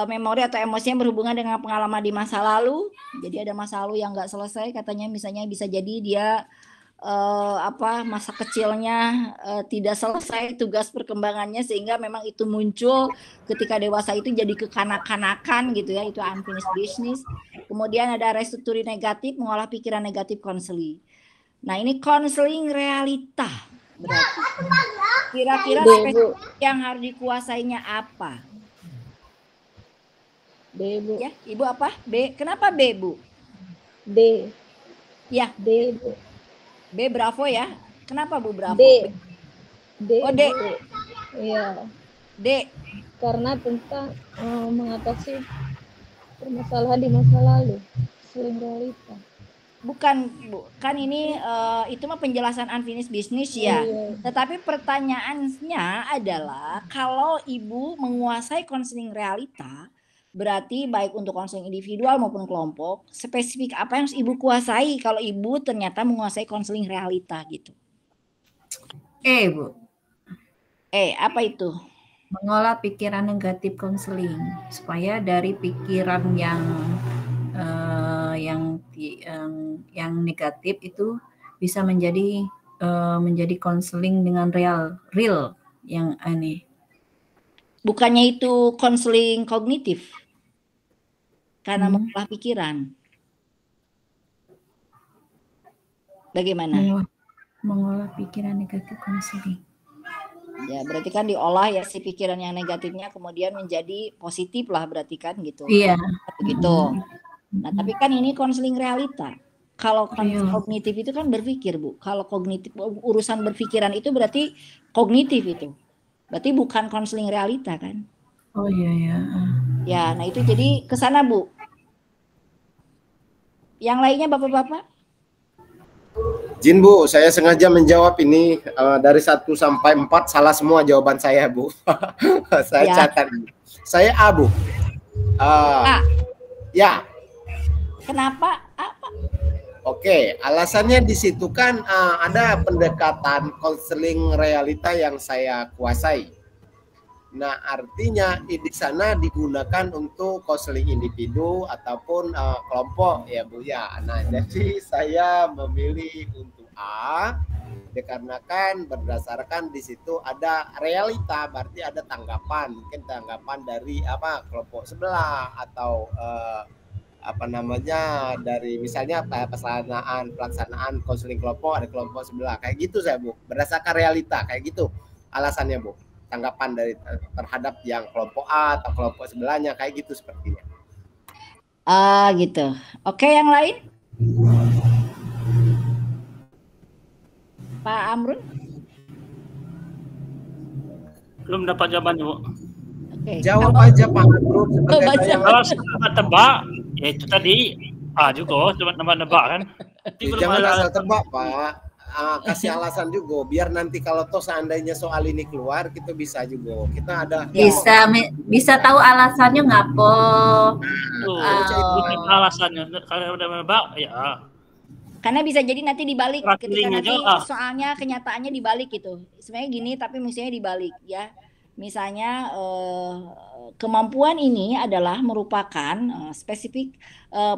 Memori atau emosi yang berhubungan dengan pengalaman di masa lalu. Jadi ada masa lalu yang nggak selesai katanya, misalnya bisa jadi dia masa kecilnya tidak selesai tugas perkembangannya sehingga memang itu muncul ketika dewasa itu jadi kekanak-kanakan gitu ya, itu unfinished business. Kemudian ada restrukturi negatif, mengolah pikiran negatif konseling. Nah ini konseling realita berarti. Kira-kira yang harus dikuasainya apa?
B, Bu.
Ya, Ibu apa? B. Kenapa B, Bu?
D.
Ya.
D, Bu.
B Bravo ya. Kenapa Bu Bravo?
D. D.
Oh D.
Iya.
D.
Karena tentang mengatasi permasalahan di masa lalu, sering realita.
Bukan Bu, kan ini itu mah penjelasan unfinished business ya.
Iya.
Tetapi pertanyaannya adalah kalau Ibu menguasai konseling realita, berarti baik untuk konseling individual maupun kelompok, spesifik apa yang harus Ibu kuasai kalau Ibu ternyata menguasai konseling realita gitu?
Bu.
Apa itu?
Mengolah pikiran negatif konseling supaya dari pikiran yang negatif itu bisa menjadi konseling dengan real yang aneh.
Bukannya itu konseling kognitif? Karena mengolah pikiran. Bagaimana?
Mengolah pikiran negatif konseling.
Ya, berarti kan diolah ya si pikiran yang negatifnya kemudian menjadi positif lah berarti kan gitu.
Iya.
Begitu. Nah, tapi kan ini konseling realita. Kalau kognitif itu kan berpikir, Bu. Kalau kognitif urusan berpikiran itu berarti kognitif itu. Berarti bukan konseling realita kan?
Oh iya ya.
Ya, nah itu jadi ke sana, Bu. Yang lainnya Bapak-bapak?
Jin Bu, saya sengaja menjawab ini dari 1 sampai 4 salah semua jawaban saya Bu. Saya catat. Saya A Bu.
A.
Ya.
Kenapa? Apa?
Oke, alasannya di situ kan ada pendekatan konseling realita yang saya kuasai. Nah, artinya di sana digunakan untuk konseling individu ataupun kelompok ya Bu ya. Nah, jadi saya memilih untuk A dikarenakan berdasarkan di situ ada realita, berarti ada tanggapan, mungkin tanggapan dari kelompok sebelah atau dari misalnya pelaksanaan konseling kelompok ada kelompok sebelah kayak gitu saya Bu, berdasarkan realita kayak gitu alasannya Bu, tanggapan dari terhadap yang kelompok A atau kelompok sebelahnya kayak gitu sepertinya.
Gitu. Oke, yang lain? Pak Amrun?
Belum dapat jawabannya, Bu.
Oke.
Jawab aja Pak Amrun.
Kalau tebak, ya itu tadi juga cuma nebak-nebak kan.
Jangan asal tebak Pak. Kasih alasan juga biar nanti kalau toh seandainya soal ini keluar kita bisa juga. Kita ada
bisa tahu alasannya ngapo.
Alasannya kalau udah nebak ya.
Karena bisa jadi nanti dibalik ketika nanti soalnya kenyataannya dibalik gitu. Sebenarnya gini tapi misalnya dibalik ya. Misalnya kemampuan ini adalah merupakan spesifik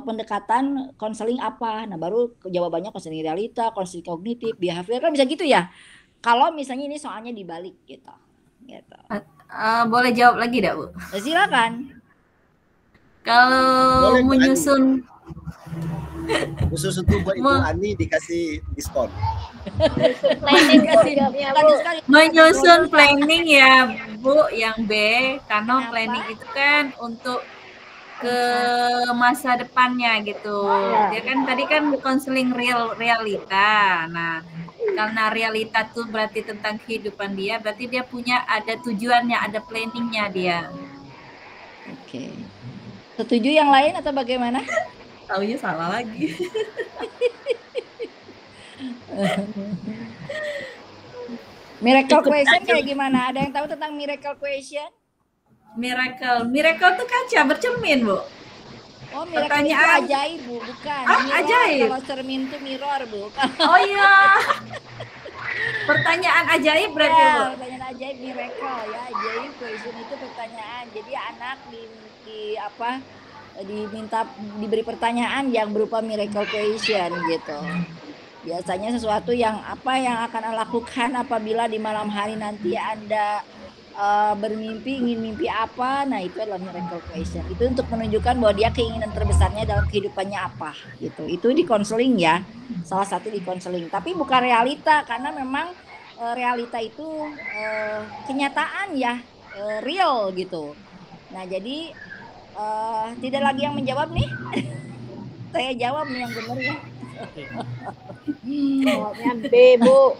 pendekatan konseling apa. Nah, baru jawabannya konseling realita, konseling kognitif, behavior kan bisa gitu ya. Kalau misalnya ini soalnya dibalik gitu.
Boleh jawab lagi dah, Bu?
Silakan.
Kalau menyusun
khusus untuk Ibu Ani dikasih diskon.
Menyusun planning ya Bu, yang B, karena planning itu kan untuk ke masa depannya gitu. Dia kan tadi kan konseling realita. Nah, karena realita tuh berarti tentang kehidupan dia, berarti dia punya ada tujuannya, ada planningnya dia.
Oke. Setuju yang lain atau bagaimana?
Taunya salah lagi.
Miracle question kayak gimana? Ada yang tahu tentang miracle question?
Miracle tuh kaca bercermin, Bu.
Oh, miracle itu ajaib, Bu, bukan.
Ajaib.
Kalau cermin itu mirror, Bu.
Oh iya. Pertanyaan ajaib berarti, Bu.
Pertanyaan ajaib miracle ya. Ajaib question itu pertanyaan. Jadi anak diberi pertanyaan yang berupa miracle question gitu. Biasanya sesuatu yang akan Anda lakukan apabila di malam hari nanti Anda bermimpi, ingin mimpi apa. Nah, itu adalah miracle question. Itu untuk menunjukkan bahwa dia keinginan terbesarnya dalam kehidupannya apa gitu. Itu di konseling ya. Salah satu di konseling. Tapi bukan realita, karena memang realita itu kenyataan ya, real gitu. Nah, jadi tidak lagi yang menjawab nih. Saya jawab nih yang benar ya.
Jawabnya B, Bu.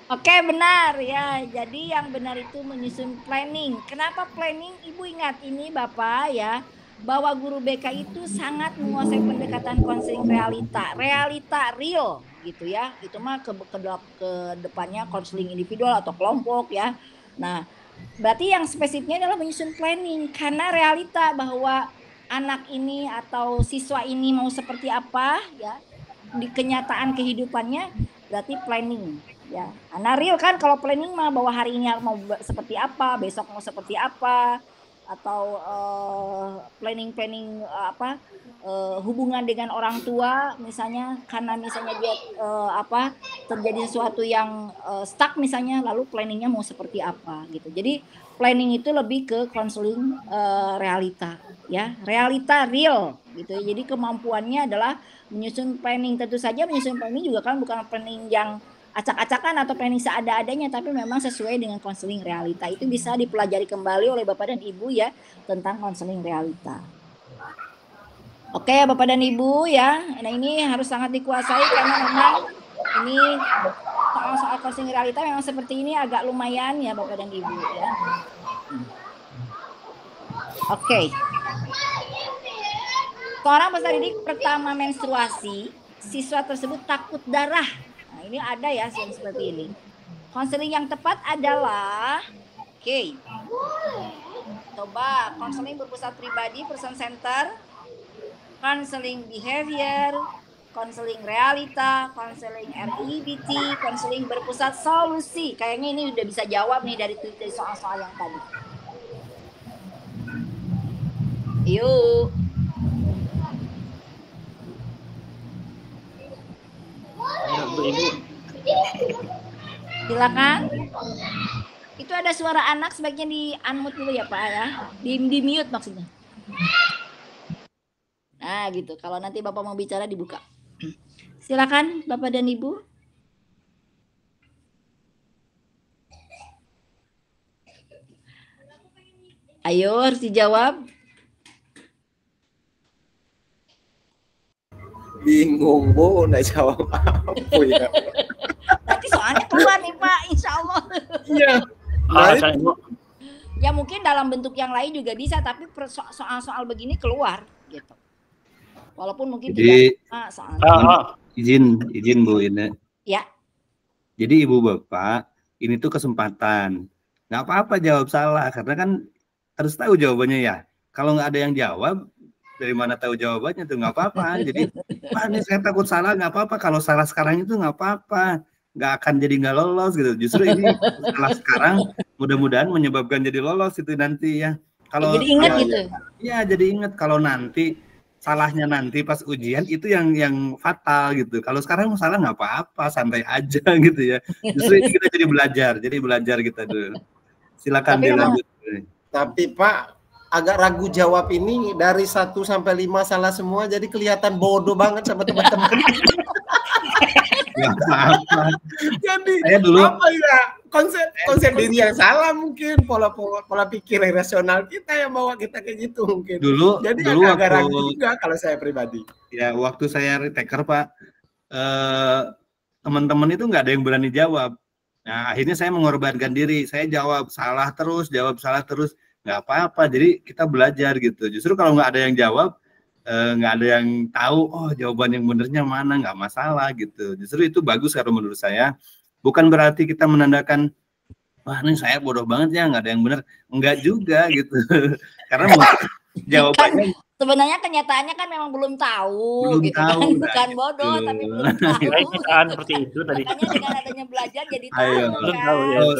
Oke, benar ya. Jadi yang benar itu menyusun planning. Kenapa planning? Ibu ingat ini Bapak ya, bahwa guru BK itu sangat menguasai pendekatan konseling realita. Realita real gitu ya. Itu mah ke depannya konseling individual atau kelompok ya. Nah, berarti yang spesifiknya adalah menyusun planning, karena realita bahwa anak ini atau siswa ini mau seperti apa ya di kenyataan kehidupannya, berarti planning ya. Karena real kan kalau planning mah bahwa hari ini mau seperti apa, besok mau seperti apa, atau planning hubungan dengan orang tua misalnya, karena misalnya dia terjadi sesuatu yang stuck misalnya, lalu planningnya mau seperti apa gitu. Jadi planning itu lebih ke konseling realita ya, realita real gitu. Jadi kemampuannya adalah menyusun planning. Tentu saja menyusun planning juga kan bukan planning yang acak-acakan atau planning seada-adanya, tapi memang sesuai dengan konseling realita. Itu bisa dipelajari kembali oleh Bapak dan Ibu ya tentang konseling realita. Oke ya Bapak dan Ibu ya. Nah, ini harus sangat dikuasai karena memang ini soal konseling realita memang seperti ini agak lumayan ya Bapak dan Ibu ya. Oke. Seorang peserta didik pertama menstruasi siswa tersebut takut darah. Nah, ini ada ya yang seperti ini. Konseling yang tepat adalah coba konseling berpusat pribadi, person center, konseling behavior, konseling realita, konseling RIBT, konseling berpusat solusi. Kayaknya ini udah bisa jawab nih dari soal-soal yang tadi. Yuk. Silakan. Itu ada suara anak, sebaiknya di unmute dulu ya Pak ya. Di mute maksudnya. Nah gitu, kalau nanti Bapak mau bicara dibuka. Silakan Bapak dan Ibu. Ayo harus dijawab.
Bingung Bu, nggak jawab apa ya.
Nanti soalnya keluar nih Pak, insya Allah.
Iya.
Ya mungkin dalam bentuk yang lain juga bisa, tapi soal-soal begini keluar gitu. Walaupun mungkin
jadi,
tidak soalnya.
Izin Bu Ine.
Ya.
Jadi Ibu Bapak, ini tuh kesempatan. Nggak apa-apa jawab salah, karena kan harus tahu jawabannya ya. Kalau nggak ada yang jawab, dari mana tahu jawabannya tuh nggak apa-apa. Jadi, ini saya takut salah, nggak apa-apa. Kalau salah sekarang itu nggak apa-apa. Nggak akan jadi nggak lolos gitu. Justru ini salah sekarang mudah-mudahan menyebabkan jadi lolos itu nanti ya. Kalau
jadi ingat gitu.
Ya, jadi ingat kalau nanti salahnya nanti pas ujian itu yang fatal gitu. Kalau sekarang salah nggak apa-apa, santai aja gitu ya. Justru ini kita jadi belajar kita dulu. Silakan dilanjut.
Tapi Pak, agak ragu jawab ini, dari 1 sampai 5 salah semua, jadi kelihatan bodoh banget sama teman-teman.
Nggak apa-apa.
Jadi
saya dulu
apa ya, konsep diri yang salah mungkin, pola pikir rasional kita yang bawa kita kayak gitu mungkin. Jadi agak ragu juga kalau saya pribadi.
Ya waktu saya retaker Pak, teman-teman itu nggak ada yang berani jawab. Nah akhirnya saya mengorbankan diri, saya jawab salah terus, nggak apa-apa. Jadi kita belajar gitu. Justru kalau nggak ada yang jawab, nggak ada yang tahu, oh jawaban yang benernya mana, nggak masalah gitu. Justru itu bagus kalau menurut saya. Bukan berarti kita menandakan, wah ini saya bodoh banget ya, nggak ada yang benar. Enggak juga gitu. Karena mungkin jawabannya
sebenarnya kenyataannya kan memang belum tahu,
belum
gitu
tahu,
kan. Bukan bodoh tapi belum tahu.
Kenyataan seperti itu tadi.
Makanya dengan adanya belajar jadi tahu.
Ayo,
belum
kan?
tahu ya.
Oh,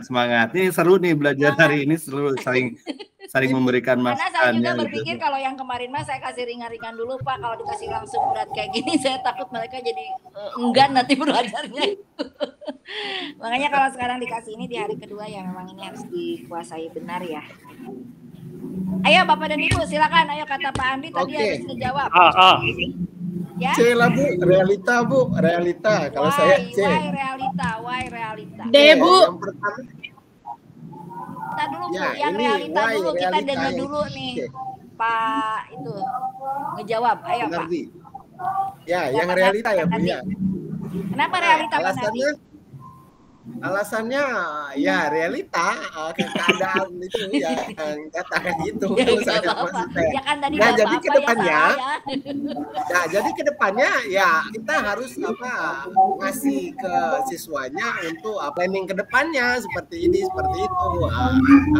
semangat. Ini seru nih belajar hari ini, seru, saling memberikan
Karena saya
masukannya.
juga berpikir kalau yang kemarin mah saya kasih ringan-ringan dulu Pak, kalau dikasih langsung berat kayak gini saya takut mereka jadi enggan nanti belajarnya. Makanya kalau sekarang dikasih ini di hari kedua ya memang ini harus dikuasai benar ya. Ayo Bapak dan Ibu silakan, ayo kata Pak Andi tadi harus ngejawab. Ya.
C lah Bu, realita. Kalau saya C.
Why realita.
D Bu.
Yang pertama.
Kita dulu Bu,
Ya,
yang
ini
realita
why
dulu, kita
realita
dengar
yang
dulu
C.
nih Pak itu ngejawab. Ayo Pak.
Nardi. Ya, yang realita ya Bu ya.
Kenapa realita Pak Nardi?
Alasannya ya realita, keadaan itu ya katakan gitu.
Ya, ya kan tadi
nah jadi kedepannya,
ya,
jadi kedepannya ya kita harus ngasih ke siswanya untuk planning kedepannya seperti ini seperti itu.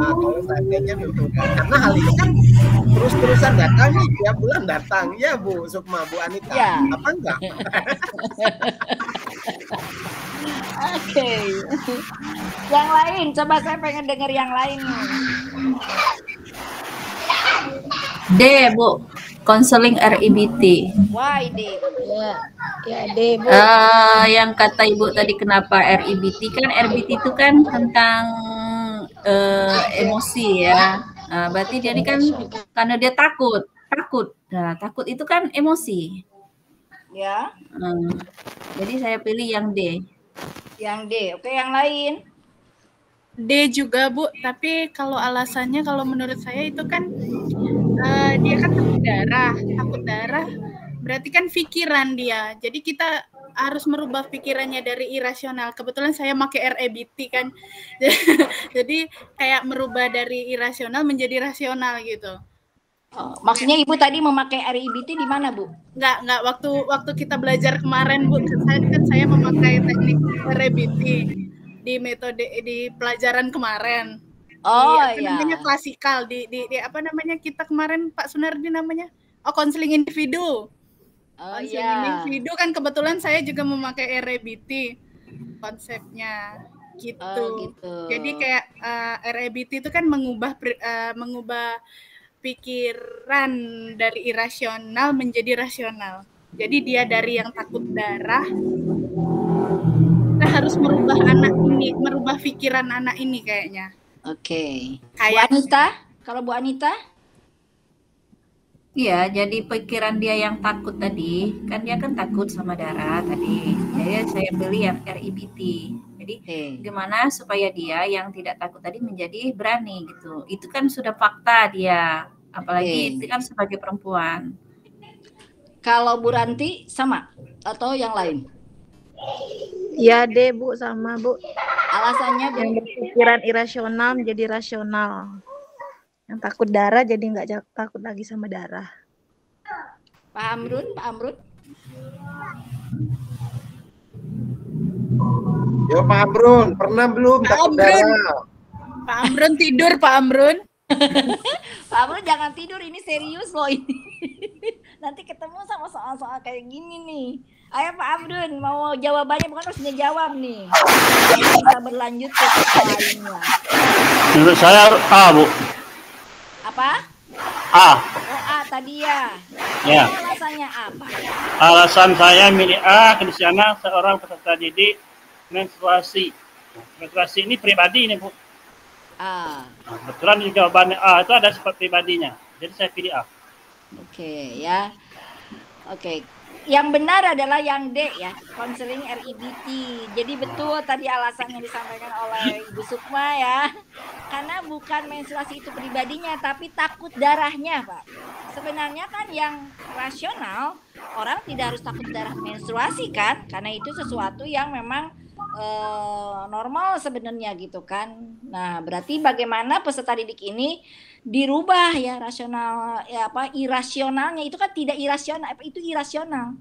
Kalau seandainya membutuhkan, karena hal ini kan terus-terusan datang nih, tiap bulan datang ya Bu Sukma, Bu Anita, ya. Apa enggak?
Oke. Yang lain, coba saya pengen dengar yang lain.
D, Bu. Konseling RIBT.
Why D?
Ya D, Bu.
Yang kata Ibu tadi kenapa RIBT, kan RIBT itu kan tentang emosi ya. Berarti dia ini kan karena dia takut. Nah, takut itu kan emosi.
Ya.
Jadi saya pilih yang D.
Yang D. Oke, yang lain?
D juga Bu, tapi kalau alasannya kalau menurut saya itu kan dia kan takut darah berarti kan pikiran dia. Jadi kita harus merubah pikirannya dari irasional. Kebetulan saya pakai RIBT kan. Jadi kayak merubah dari irasional menjadi rasional gitu.
Maksudnya Ibu tadi memakai RIBT di mana, Bu?
Enggak, waktu kita belajar kemarin, Bu. Saya memakai teknik RIBT di metode di pelajaran kemarin. Namanya klasikal di apa namanya kita kemarin Pak Sunardi namanya? Konseling individu. Konseling individu kan kebetulan saya juga memakai RIBT konsepnya. Gitu. Jadi kayak RIBT itu kan mengubah pikiran dari irasional menjadi rasional. Jadi dia dari yang takut darah, kita harus merubah merubah pikiran anak ini kayaknya.
Oke. Bu Anita, kalau Bu Anita?
Iya, jadi pikiran dia yang takut tadi, kan dia kan takut sama darah tadi. Jadi saya beli yang RIBT. Jadi gimana supaya dia yang tidak takut tadi menjadi berani gitu. Itu kan sudah fakta dia. Apalagi itu kan sebagai perempuan.
Kalau Bu Ranti sama atau yang lain?
Ya deh Bu, sama Bu.
Alasannya Bu?
Yang berpikiran irasional menjadi rasional. Yang takut darah jadi nggak takut lagi sama darah.
Pak Amrun?
Yo Pak Amrun, pernah belum takut darah?
Pak Amrun tidur, Pak Amrun.
Pak Amrun jangan tidur, ini serius loh ini. Nanti ketemu sama soal-soal kayak gini nih. Ayo Pak Amrun, mau jawabannya bukan harusnya jawab nih. Bisa berlanjut ke soal lainnya.
Menurut saya A, Bu.
Apa?
A.
Oh A tadi ya.
Ya.
Alasannya apa?
Alasan saya milih A karena di sana seorang peserta didik menstruasi. Menstruasi ini pribadi ini Bu.
A.
Kebetulan di jawabannya A itu ada sifat pribadinya. Jadi saya pilih A.
Oke ya. Oke. Yang benar adalah yang D ya, konseling RIBT. Jadi betul tadi alasan yang disampaikan oleh Ibu Sukma ya. Karena bukan menstruasi itu pribadinya, tapi takut darahnya, Pak. Sebenarnya kan yang rasional, orang tidak harus takut darah menstruasi kan, karena itu sesuatu yang memang normal sebenarnya gitu kan. Nah, berarti bagaimana peserta didik ini dirubah ya rasional ya irasionalnya itu kan tidak irasional, itu irasional.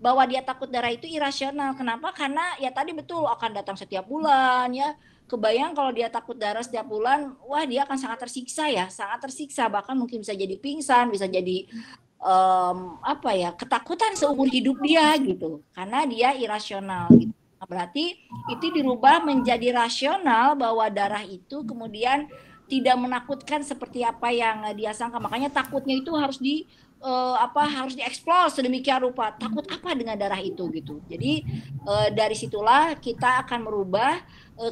Bahwa dia takut darah itu irasional. Kenapa? Karena ya tadi betul akan datang setiap bulan ya. Kebayang kalau dia takut darah setiap bulan, wah dia akan sangat tersiksa ya, sangat tersiksa, bahkan mungkin bisa jadi pingsan, bisa jadi ketakutan seumur hidup dia gitu. Karena dia irasional gitu. Berarti itu dirubah menjadi rasional bahwa darah itu kemudian tidak menakutkan seperti apa yang dia sangka. Makanya takutnya itu harus harus dieksplor sedemikian rupa. Takut apa dengan darah itu gitu. Jadi dari situlah kita akan merubah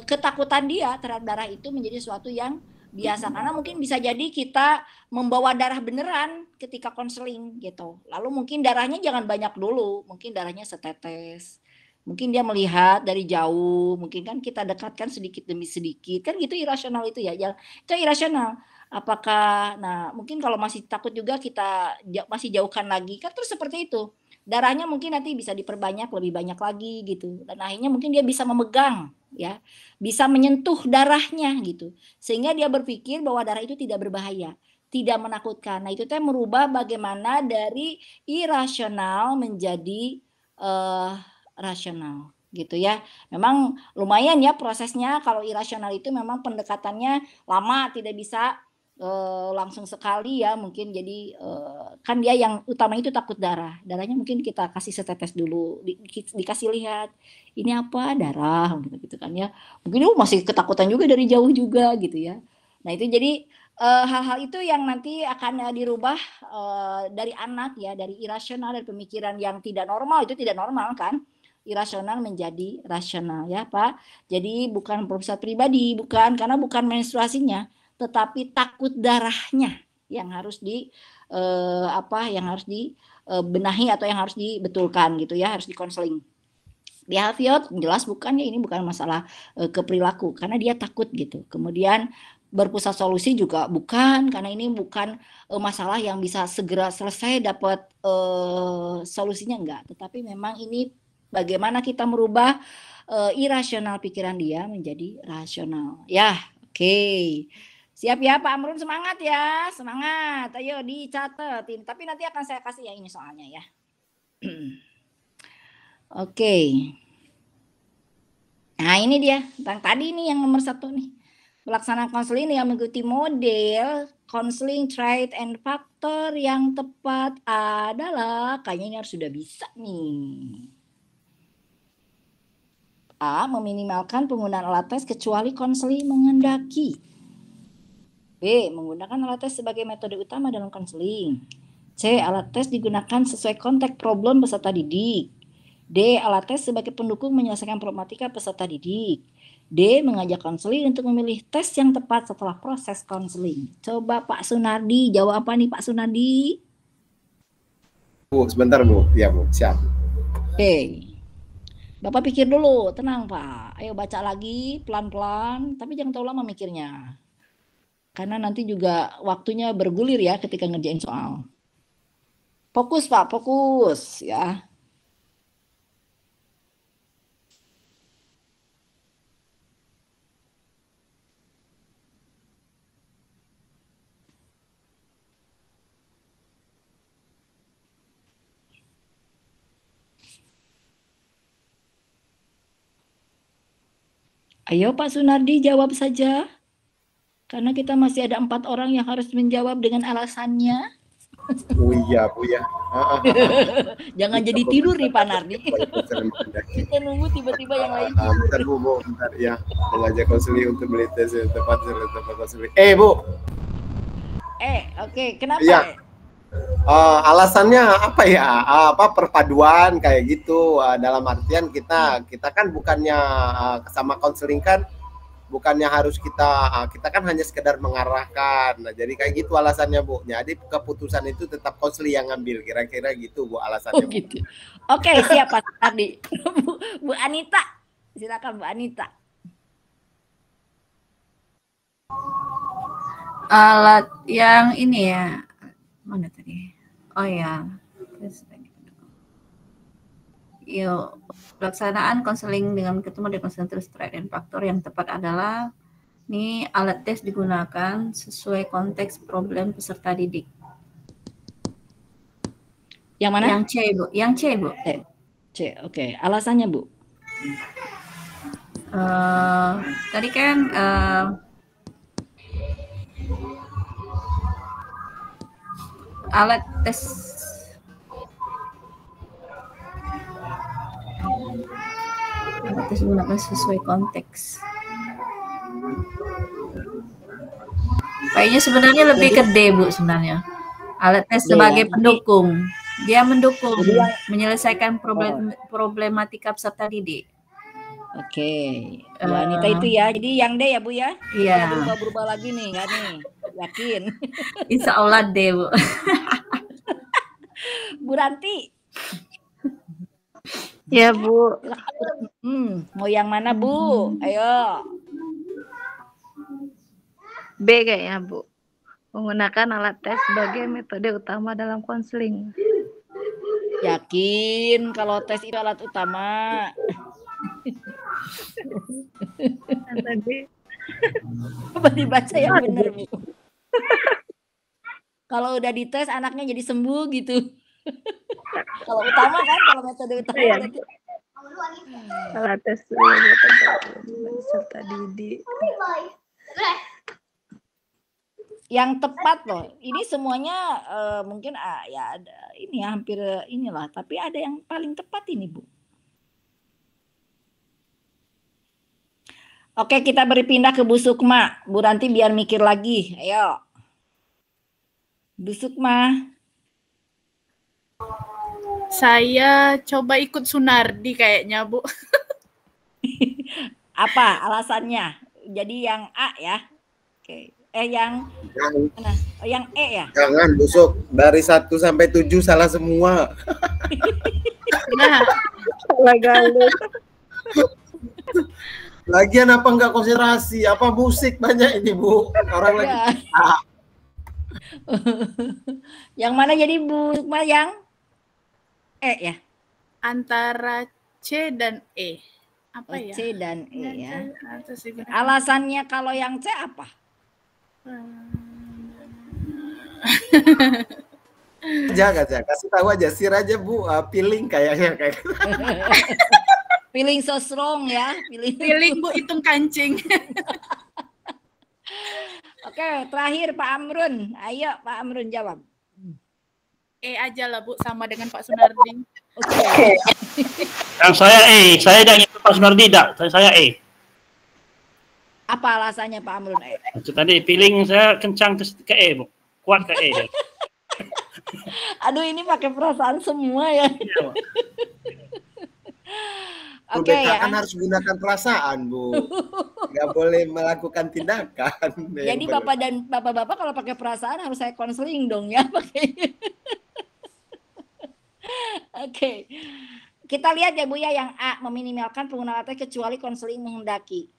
ketakutan dia terhadap darah itu menjadi sesuatu yang biasa. Karena mungkin bisa jadi kita membawa darah beneran ketika konseling gitu. Lalu mungkin darahnya jangan banyak dulu, mungkin darahnya setetes. Mungkin dia melihat dari jauh, mungkin kan kita dekatkan sedikit demi sedikit, kan gitu irasional itu ya, itu irasional. Apakah, nah mungkin kalau masih takut juga kita masih jauhkan lagi, kan terus seperti itu. Darahnya mungkin nanti bisa diperbanyak lebih banyak lagi gitu, dan akhirnya mungkin dia bisa memegang, ya, bisa menyentuh darahnya gitu, sehingga dia berpikir bahwa darah itu tidak berbahaya, tidak menakutkan. Nah itu merubah bagaimana dari irasional menjadi rasional gitu ya. Memang lumayan ya prosesnya. Kalau irasional itu memang pendekatannya lama, tidak bisa langsung sekali ya. Mungkin jadi kan dia yang utama itu takut darah. Darahnya mungkin kita kasih setetes dulu, dikasih lihat ini apa, darah gitu kan ya. Mungkin masih ketakutan juga dari jauh juga gitu ya. Nah itu jadi hal-hal itu yang nanti akan dirubah dari anak ya, dari irasional, dari pemikiran yang tidak normal, itu tidak normal kan, irasional menjadi rasional ya Pak. Jadi bukan perusahaan pribadi, bukan, karena bukan menstruasinya, tetapi takut darahnya yang harus dibenahi atau yang harus dibetulkan gitu ya, harus dikonseling. Di Alfiot jelas bukan ya, ini bukan masalah keperilaku, karena dia takut gitu. Kemudian berpusat solusi juga bukan, karena ini bukan masalah yang bisa segera selesai dapat solusinya, enggak. Tetapi memang ini bagaimana kita merubah irasional pikiran dia menjadi rasional. Ya, oke. Siap ya Pak Amrun, semangat ya, semangat. Ayo dicatat. Tapi nanti akan saya kasih ya ini soalnya ya. Oke. Nah ini dia, tentang tadi nih yang nomor 1 nih. Pelaksanaan konseling yang mengikuti model konseling trait and faktor yang tepat adalah, kayaknya ini harus sudah bisa nih. A. Meminimalkan penggunaan alat tes kecuali konseling menghendaki. B. Menggunakan alat tes sebagai metode utama dalam konseling. C. Alat tes digunakan sesuai konteks problem peserta didik. D. Alat tes sebagai pendukung menyelesaikan problematika peserta didik. D. Mengajak konseling untuk memilih tes yang tepat setelah proses konseling. Coba Pak Sunardi jawab apa nih Pak Sunardi?
Bu, sebentar Bu. Ya Bu, siap.
Oke. Bapak pikir dulu, tenang Pak. Ayo baca lagi pelan-pelan, tapi jangan terlalu lama mikirnya. Karena nanti juga waktunya bergulir ya ketika ngerjain soal. Fokus Pak, fokus ya. Ayo Pak Sunardi jawab saja. Karena kita masih ada 4 orang yang harus menjawab dengan alasannya.
Oh iya Bu ya.
Jangan jadi tidur nih Pak Nardi. Kita nunggu tiba-tiba yang lain tidur.
Bentar Bu, bentar ya. Mengajak konseling untuk beli tes yang tepat konseling. Bu.
Oke. Kenapa?
Iya. Alasannya apa ya? Perpaduan kayak gitu. Dalam artian kita kan bukannya sama konseling kan bukannya harus kita kan hanya sekedar mengarahkan. Nah, jadi kayak gitu alasannya Bu. Jadi keputusan itu tetap konseling yang ngambil. Kira-kira gitu Bu alasannya.
Oh gitu. Oke, siap Pak Nardi. Bu Anita. Silakan Bu Anita.
Alat yang ini ya. Mana tadi? Oh ya. Yuk, pelaksanaan konseling dengan ketemu dengan konseling terus trait dan faktor yang tepat adalah ini alat tes digunakan sesuai konteks problem peserta didik.
Yang mana?
Yang C, Bu. Yang C, Bu.
C, oke. Alasannya, Bu?
Tadi kan alat tes digunakan sesuai konteks. Kayaknya sebenarnya lebih ke D, Bu, sebenarnya. Alat tes sebagai pendukung. Dia mendukung menyelesaikan problematika peserta didik.
Oke. Bu Anita itu ya. Jadi yang D ya, Bu ya?
Iya.
Berubah-berubah lagi nih, enggak nih? Yakin?
Insya Allah D, Bu.
Bu Ranti.
Ya, Bu.
Mau yang mana, Bu? Ayo.
B kayaknya, Bu. Menggunakan alat tes sebagai metode utama dalam konseling.
Yakin kalau tes itu alat utama?
Tadi
Coba dibaca yang benar, Bu. Kalau udah dites anaknya jadi sembuh gitu. Kalau utama kan, kalau metode utama
ya.
berarti.
Alat tes peserta didik.
Yang tepat loh. Ini semuanya mungkin ya ada ini ya, hampir inilah, tapi ada yang paling tepat ini, Bu. Oke, kita beri pindah ke Bu Sukma. Bu Ranti biar mikir lagi. Ayo. Bu Sukma.
Saya coba ikut Sunardi kayaknya, Bu.
Apa alasannya? Jadi yang A ya. Oke. Yang mana? Oh, yang E ya?
Jangan busuk. Dari 1 sampai 7 salah semua.
Nah,
Salah galuh.
Lagian apa enggak konsentrasi? Apa musik banyak ini, Bu? Orang lagi.
Yang mana jadi Bu Sukma? Yang E ya?
antara C dan E. Apa ya?
C dan E ya.
Alasannya
Alasannya kalau yang C apa?
aja, kasih tahu aja, sir aja Bu, feeling kayaknya kayak.
Feeling so strong ya,
Feeling Bu hitung kancing.
Oke, terakhir Pak Amrun. Ayo Pak Amrun jawab.
Aja lah Bu, sama dengan Pak Sunardi.
Oke.
Yang saya saya tidak ingin Pak Sunardi tidak, saya
Apa alasannya Pak Amrun?
Itu tadi feeling saya kencang ke Bu, kuat ke
Aduh, ini pakai perasaan semua ya.
Bu
Oke
BK
ya.
kan harus gunakan perasaan Bu, nggak boleh melakukan tindakan.
Jadi Bapak dan Bapak-bapak kalau pakai perasaan harus saya konseling dong ya. Oke. Kita lihat ya Bu ya, yang A, meminimalkan penggunaan ATS kecuali konseling menghendaki.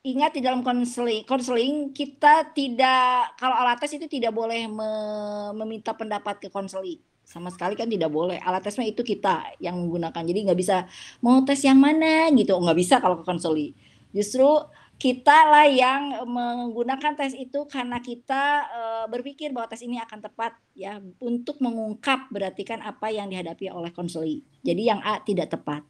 Ingat, di dalam konseling kita tidak, kalau alat tes itu tidak boleh meminta pendapat ke konseling. Sama sekali kan tidak boleh. Alat tesnya itu kita yang menggunakan. Jadi nggak bisa mau tes yang mana gitu. Nggak bisa kalau ke konseling. Justru kita lah yang menggunakan tes itu karena kita berpikir bahwa tes ini akan tepat ya untuk mengungkap berarti kan apa yang dihadapi oleh konseling. Jadi yang A tidak tepat.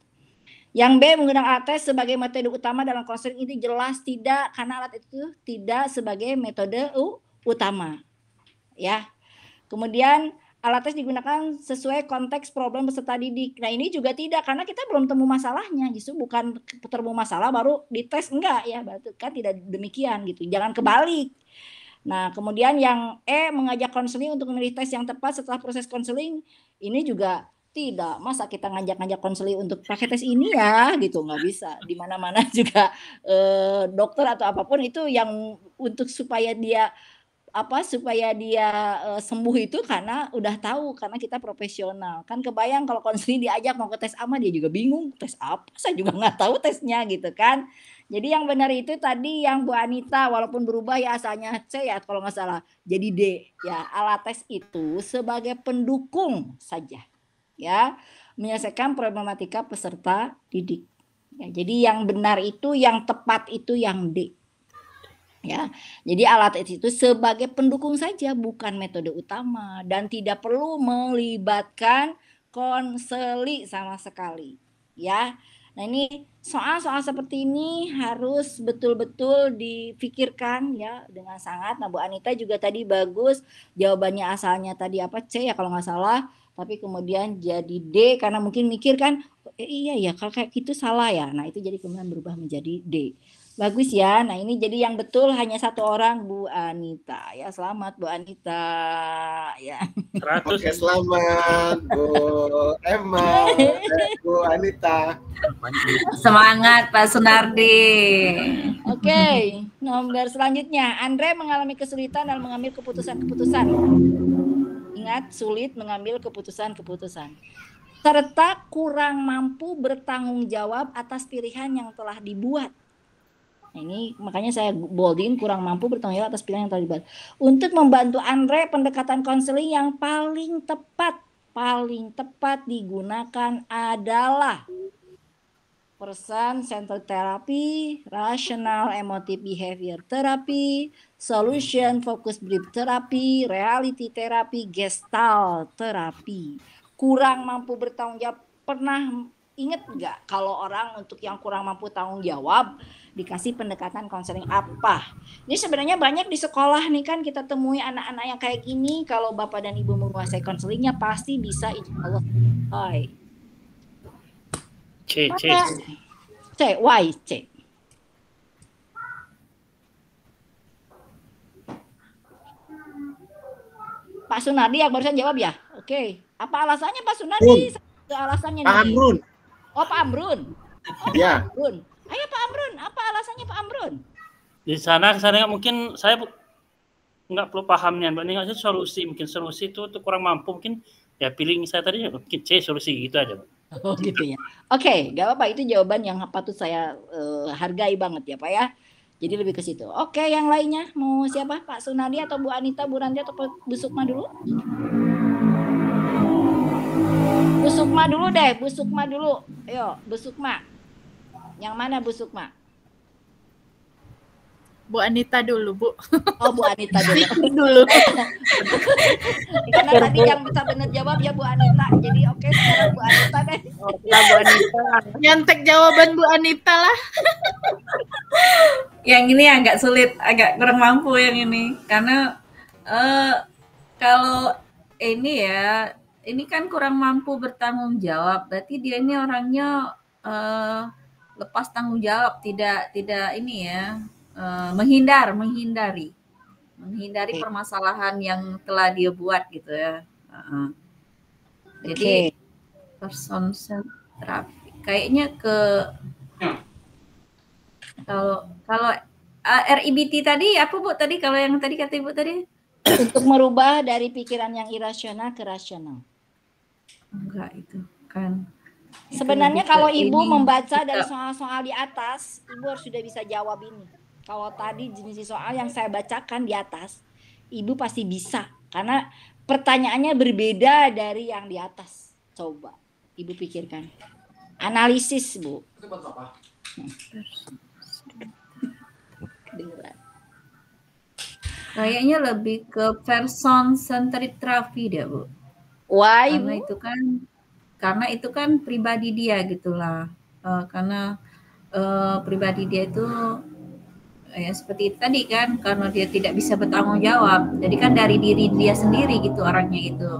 Yang B, menggunakan alat tes sebagai metode utama dalam konseling ini jelas tidak, karena alat itu tidak sebagai metode utama. Ya. Kemudian alat tes digunakan sesuai konteks problem peserta didik. Nah, ini juga tidak, karena kita belum temu masalahnya. Justru bukan ketemu masalah baru dites, enggak ya. Berarti kan tidak demikian gitu. Jangan kebalik. Nah, kemudian yang E, mengajak konseling untuk memilih tes yang tepat setelah proses konseling, ini juga tidak. Masa kita ngajak-ngajak konseling untuk pakai tes ini ya gitu, nggak bisa. Di mana-mana juga dokter atau apapun itu yang untuk supaya dia sembuh itu karena udah tahu, karena kita profesional. Kan kebayang kalau konseling diajak mau ke tes apa, dia juga bingung, tes apa? Saya juga nggak tahu tesnya gitu kan. Jadi yang benar itu tadi yang Bu Anita, walaupun berubah ya asalnya C ya kalau nggak salah, jadi D ya. Alat tes itu sebagai pendukung saja ya, menyelesaikan problematika peserta didik. Ya, jadi yang benar itu, yang tepat itu yang D. Ya, jadi alat tes itu sebagai pendukung saja, bukan metode utama dan tidak perlu melibatkan konseli sama sekali. Ya, nah ini soal-soal seperti ini harus betul-betul difikirkan ya dengan sangat. Nah Bu Anita juga tadi bagus jawabannya, asalnya tadi apa C ya kalau nggak salah. Tapi kemudian jadi D karena mungkin mikir kan, iya ya kalau kayak gitu salah ya. Nah itu jadi kemudian berubah menjadi D. Bagus ya. Nah ini jadi yang betul hanya satu orang, Bu Anita. Ya selamat Bu Anita. Ya.
Oke, selamat Bu Emma, Bu Anita.
Semangat Pak Sunardi.
Oke, nomor selanjutnya. Andre mengalami kesulitan dalam mengambil keputusan-keputusan. Ingat, sulit mengambil keputusan-keputusan. Serta kurang mampu bertanggung jawab atas pilihan yang telah dibuat. Nah, ini makanya saya bolding, kurang mampu bertanggung jawab atas pilihan yang telah dibuat. Untuk membantu Andre, pendekatan konseling yang paling tepat digunakan adalah person centered therapy, rational emotive behavior therapy, solution focused brief therapy, reality therapy, gestalt therapy. Kurang mampu bertanggung jawab, pernah ingat nggak kalau orang untuk yang kurang mampu tanggung jawab dikasih pendekatan konseling apa? Ini sebenarnya banyak di sekolah nih kan kita temui anak-anak yang kayak gini. Kalau Bapak dan Ibu menguasai konselingnya pasti bisa, insyaallah. Hai.
C.
Why C? Pak Sunardi yang barusan jawab ya? Oke. Apa alasannya Pak Sunardi? Alasannya
Pak Amrun.
Oh Pak Amrun.
Ya.
Pak Amrun. Ayo Pak Amrun, apa alasannya Pak Amrun?
Di sana mungkin saya nggak perlu pahamnya, Mbak. Ini solusi, mungkin solusi itu kurang mampu, mungkin ya pilih saya tadi mungkin C, solusi gitu aja, Mbak.
Oh gitu ya. Oke, nggak apa-apa, itu jawaban yang patut saya hargai banget ya Pak ya. Jadi lebih ke situ. Oke, yang lainnya mau siapa? Pak Sunardi atau Bu Anita, Bu Ranti atau Bu Sukma dulu? Bu Sukma dulu deh, Bu Sukma dulu. Ayo, Bu Sukma. Yang mana Bu Sukma?
Bu Anita dulu, Bu.
Oh, Bu Anita dulu.
Pikir dulu.
Karena tadi yang bisa benar jawab ya Bu Anita. Jadi oke, sekarang Bu Anita deh.
Oh, Bu Anita.
Nyontek jawaban Bu Anita lah.
Yang ini agak sulit, agak kurang mampu yang ini. Karena kalau ini ya, ini kan kurang mampu bertanggung jawab. Berarti dia ini orangnya lepas tanggung jawab, tidak ini ya, menghindari permasalahan yang telah dia buat gitu ya. Jadi person centered kayaknya ke kalau RIBT tadi apa Bu tadi, kalau yang tadi kata Ibu tadi?
Untuk merubah dari pikiran yang irasional ke rasional.
Enggak, itu kan.
Sebenarnya kalau Ibu membaca dari soal-soal di atas, Ibu harus sudah bisa jawab ini. Kalau tadi jenis soal yang saya bacakan di atas, Ibu pasti bisa. Karena pertanyaannya berbeda dari yang di atas. Coba Ibu pikirkan. Analisis, Bu.
Kayaknya lebih ke person centered therapy deh, Bu.
Why,
Karena itu kan pribadi dia gitulah. Karena pribadi dia itu ya seperti itu tadi kan, karena dia tidak bisa bertanggung jawab. Jadi kan dari diri dia sendiri gitu orangnya itu.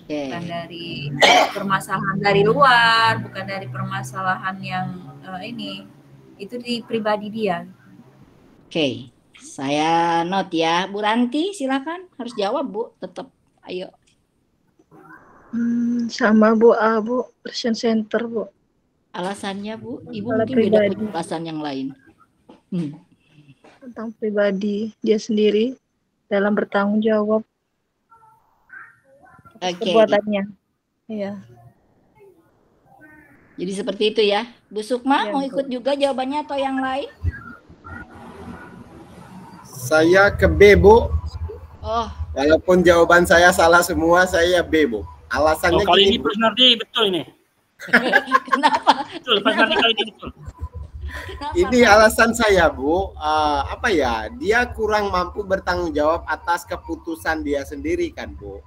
Bukan dari permasalahan dari luar, bukan dari permasalahan yang ini. Itu di pribadi dia.
Oke. Saya note ya. Bu Ranti silakan, harus jawab Bu, tetap. Ayo.
Sama Bu, Bu, person center Bu.
Alasannya Bu, Ibu mungkin beda punya alasan yang lain.
Tentang pribadi dia sendiri dalam bertanggung jawab perbuatannya. Iya.
Jadi seperti itu ya. Bu Sukma mau ikut juga jawabannya atau yang lain?
Saya ke B, Bu.
Oh.
Walaupun jawaban saya salah semua, saya B, Bu. Alasannya
kali ini Pak Sunardi betul ini.
Kenapa?
Betul, Pak Sunardi kali ini betul.
Ini alasan saya, Bu. Apa ya? Dia kurang mampu bertanggung jawab atas keputusan dia sendiri kan, Bu.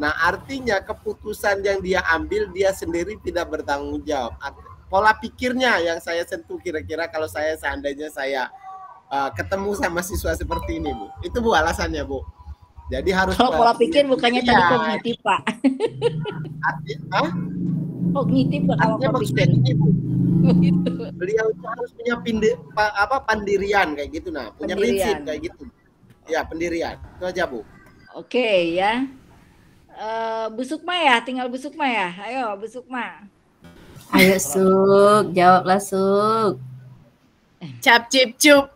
Nah, artinya keputusan yang dia ambil dia sendiri tidak bertanggung jawab. Pola pikirnya yang saya sentuh kira-kira kalau seandainya saya ketemu sama siswa seperti ini, Bu. Itu Bu alasannya, Bu. Jadi harus
pola pikir bukannya tadi kognitif, Pak. Kognitif kalau pola pikir.
Beliau harus punya pendirian kayak gitu, nah, punya prinsip kayak gitu. Ya, pendirian. Itu aja, Bu.
Oke, ya. Bu Sukma ya, tinggal Bu Sukma ya. Ayo, Bu Sukma.
Ayo, Suk, jawablah, Suk.
Cap cip cup.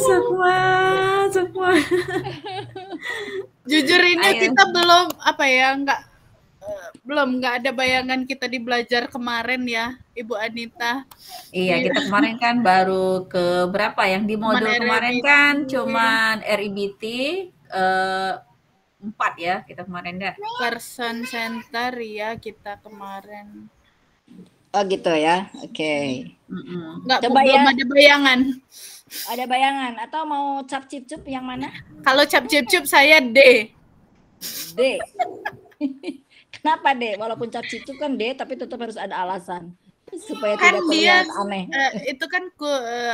Sukma.
Jujur ini kita belum nggak ada bayangan kita di belajar kemarin ya, Ibu Anita.
Iya, kita kemarin kan baru ke berapa yang di modul kemarin kan cuman RIBT 4 ya kita kemarin dah.
Person center ya kita kemarin.
Oh gitu ya, oke.
Nggak, belum ada bayangan.
Ada bayangan atau mau cap cip cup yang mana?
Kalau cap cip cup saya D.
D. Kenapa D? Walaupun cap cip cup kan D, tapi tetap harus ada alasan supaya
kan
tidak terlihat aneh.
Itu kan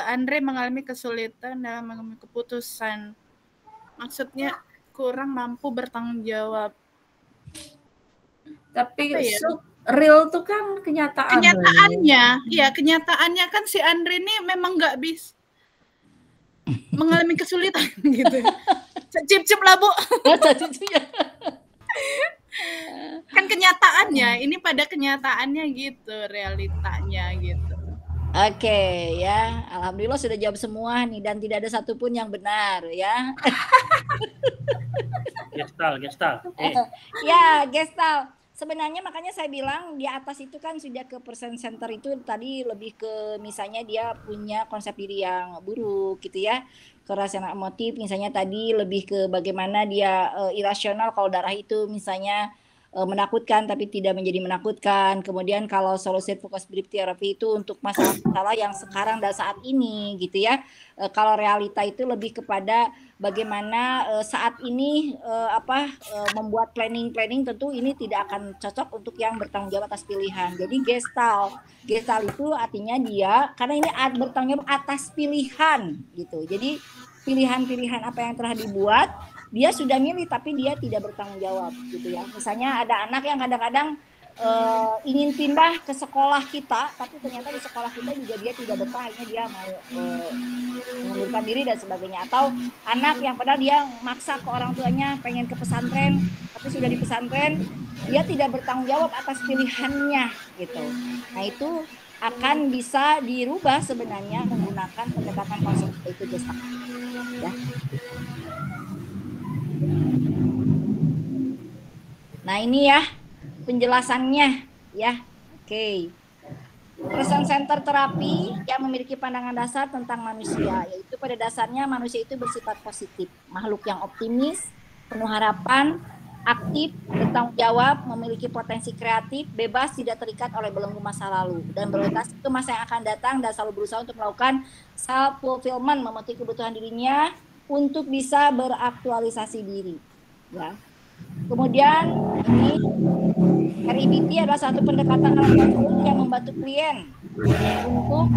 Andre mengalami kesulitan dalam mengambil keputusan. Maksudnya kurang mampu bertanggung jawab.
Tapi real tuh kan
kenyataannya. Iya, kenyataannya kan si Andre ini memang nggak bisa mengalami kesulitan gitu. Cip-cip lah, Bu. Kan kenyataannya, ini pada kenyataannya gitu, realitanya gitu.
Oke, ya. Alhamdulillah sudah jawab semua nih dan tidak ada satupun yang benar ya.
Gestal.
Ya, gestal. Sebenarnya makanya saya bilang di atas itu kan sudah ke person center itu tadi lebih ke misalnya dia punya konsep diri yang buruk gitu ya. Kerasional emotif misalnya tadi lebih ke bagaimana dia irasional kalau darah itu misalnya menakutkan tapi tidak menjadi menakutkan. Kemudian kalau solution focus brief therapy itu untuk masalah-masalah yang sekarang dan saat ini gitu ya. Kalau realita itu lebih kepada bagaimana saat ini membuat planning tentu ini tidak akan cocok untuk yang bertanggung jawab atas pilihan. Jadi gestalt itu artinya dia karena ini bertanggung jawab atas pilihan gitu. Jadi pilihan-pilihan apa yang telah dibuat dia sudah milih tapi dia tidak bertanggung jawab gitu ya. Misalnya ada anak yang kadang-kadang ingin pindah ke sekolah kita tapi ternyata di sekolah kita juga dia tidak betah, akhirnya dia mau mengundurkan diri dan sebagainya. Atau anak yang padahal dia maksa ke orang tuanya pengen ke pesantren tapi sudah di pesantren dia tidak bertanggung jawab atas pilihannya gitu. Nah itu akan bisa dirubah sebenarnya menggunakan pendekatan konseling itu gestalt ya. Nah ini ya penjelasannya ya. Oke. Person center terapi yang memiliki pandangan dasar tentang manusia, yaitu pada dasarnya manusia itu bersifat positif, makhluk yang optimis, penuh harapan, aktif, bertanggung jawab, memiliki potensi kreatif, bebas, tidak terikat oleh belenggu masa lalu, dan berorientasi ke masa yang akan datang dan selalu berusaha untuk melakukan self fulfillment, memenuhi kebutuhan dirinya untuk bisa beraktualisasi diri. Ya. Kemudian ini RIBT adalah satu pendekatan yang membantu klien untuk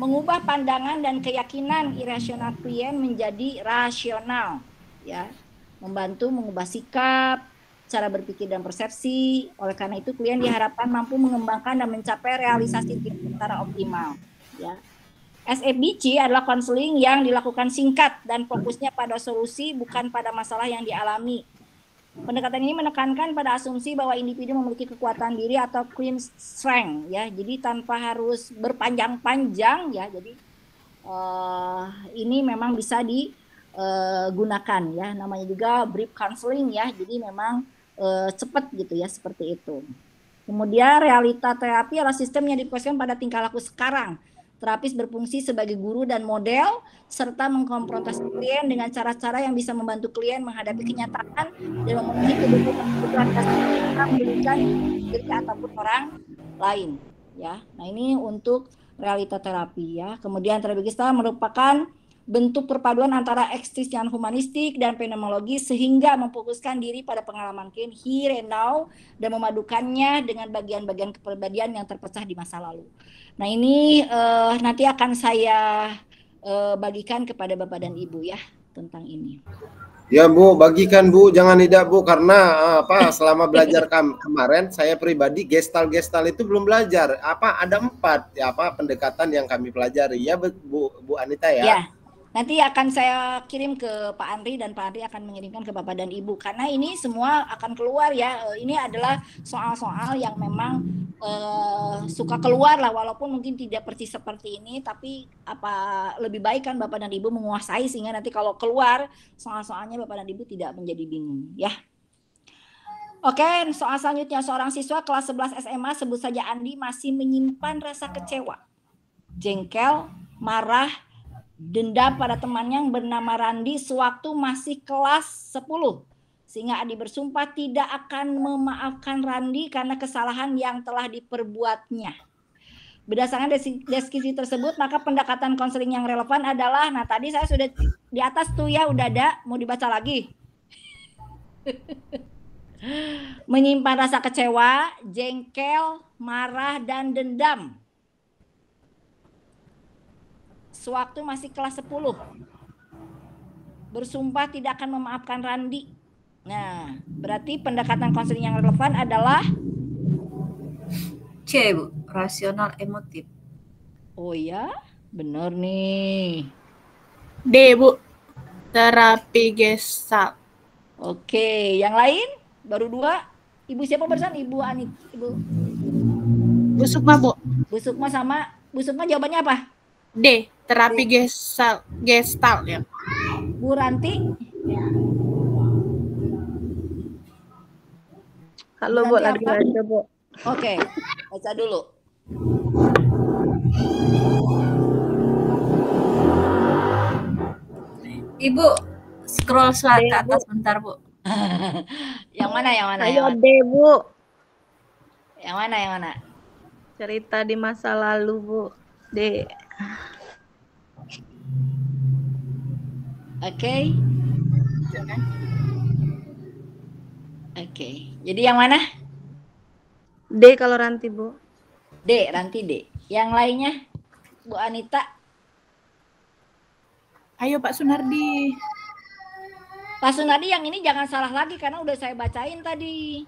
mengubah pandangan dan keyakinan irasional klien menjadi rasional, ya, membantu mengubah sikap, cara berpikir dan persepsi. Oleh karena itu klien diharapkan mampu mengembangkan dan mencapai realisasi diri secara optimal, ya. SFBC adalah konseling yang dilakukan singkat dan fokusnya pada solusi bukan pada masalah yang dialami. Pendekatan ini menekankan pada asumsi bahwa individu memiliki kekuatan diri atau queen strength, ya. Jadi tanpa harus berpanjang-panjang, ya. Jadi ini memang bisa digunakan, ya. Namanya juga brief counseling, ya. Jadi memang cepat gitu ya, seperti itu. Kemudian realita terapi adalah sistem yang difokuskan pada tingkah laku sekarang. Terapis berfungsi sebagai guru dan model, serta mengkonfrontasi klien dengan cara-cara yang bisa membantu klien menghadapi kenyataan dan memenuhi kebutuhan memberikan diri ataupun orang lain. Ya, nah ini untuk realita terapi ya. Kemudian terapi gestalt merupakan bentuk perpaduan antara eksistensial humanistik dan fenomenologi sehingga memfokuskan diri pada pengalaman klien here and now dan memadukannya dengan bagian-bagian kepribadian yang terpecah di masa lalu. Nah ini nanti akan saya bagikan kepada Bapak dan Ibu ya tentang ini.
Ya Bu, bagikan Bu, jangan tidak Bu, karena selama belajar kemarin saya pribadi gestal itu belum belajar. Ada 4 ya pendekatan yang kami pelajari ya Bu Anita ya. Ya.
Nanti akan saya kirim ke Pak Andri dan Pak Andri akan mengirimkan ke Bapak dan Ibu karena ini semua akan keluar ya. Ini adalah soal-soal yang memang suka keluar lah walaupun mungkin tidak persis seperti ini, tapi lebih baik kan Bapak dan Ibu menguasai sehingga nanti kalau keluar soal-soalnya Bapak dan Ibu tidak menjadi bingung ya. Oke, soal selanjutnya seorang siswa kelas 11 SMA sebut saja Andi masih menyimpan rasa kecewa, jengkel, marah, dendam pada temannya yang bernama Randi sewaktu masih kelas 10. Sehingga Andi bersumpah tidak akan memaafkan Randi karena kesalahan yang telah diperbuatnya. Berdasarkan deskripsi tersebut, maka pendekatan konseling yang relevan adalah, nah tadi saya sudah di atas tuh ya, udah ada, mau dibaca lagi. Menyimpan rasa kecewa, jengkel, marah, dan dendam. Sewaktu masih kelas 10. Bersumpah tidak akan memaafkan Randi. Nah, berarti pendekatan konseling yang relevan adalah
C, Bu, rasional emotif.
Oh ya, benar nih.
D, Bu, terapi gestalt.
Oke, yang lain baru 2. Ibu siapa barusan? Ibu Anit,
Bu Sukma, Bu.
Bu Sukma sama Bu Sukma jawabannya apa?
D, terapi gestalt ya.
Bu Ranti?
Halo Bu, lagi baca Bu.
Oke, baca dulu.
Ibu scroll slide ke atas bentar Bu.
Yang mana? Yang mana?
Ayo deh, Bu.
Yang mana? Yang mana?
Cerita di masa lalu, Bu. Dek.
Oke. Oke. Jadi yang mana?
D kalau Ranti, Bu.
D, Ranti D. Yang lainnya, Bu Anita.
Ayo Pak Sunardi.
Pak Sunardi yang ini jangan salah lagi karena udah saya bacain tadi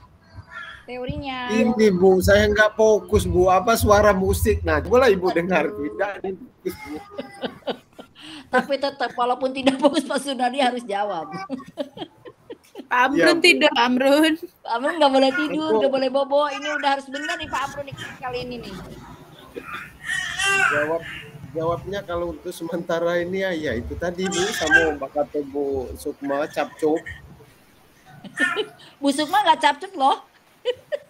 teorinya.
Ini Bu, saya nggak fokus Bu. Apa suara musik? Nah, coba lah Ibu dengar. Tidak fokus Bu.
Tapi tetap walaupun tidak fokus Pak Sunardi harus jawab.
Pak Amrun
Ya,
tidur, Pak Amrun.
Pak Amrun nggak boleh tidur, nggak boleh bobo. Ini udah harus benar nih Pak Amrun nih kali ini nih.
Jawabnya kalau untuk sementara ini ya itu tadi Bu, sama Mbak kata Bu Sukma capcuk.
Bu Sukma nggak capcuk loh.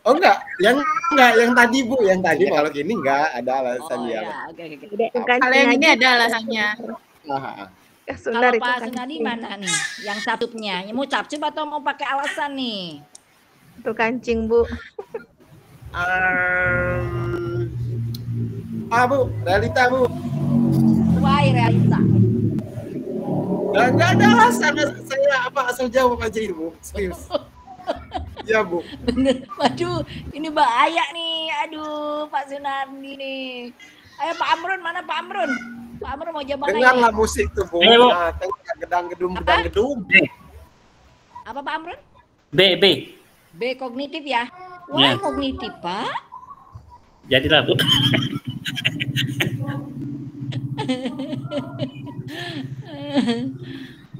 Oh enggak, yang tadi Bu, yang tadi kalau gini enggak ada alasan ya.
Ya, oke.
Kalau yang ini ada alasannya.
Kalau Pak Sunardi mana nih? Yang capcuknya? Mau capcuk atau mau pakai alasan nih?
Itu kancing, Bu.
Bu, realita Bu.
Why realita?
Enggak ada alasan, saya asal jawab aja Ibu, serius. Ya Bu.
Bener, waduh, ini bahaya nih, aduh Pak Sunardi nih. Ayo Pak Amrun, mana Pak Amrun? Pak Amrun mau jawab mana?
Dengarlah musik tuh Bu.
Ayo, Bu.
Nah, gedang-gedung.
Apa Pak Amrun?
B.
B kognitif ya? Wah,
Ya.
kognitif Pak.
Jadilah Bu.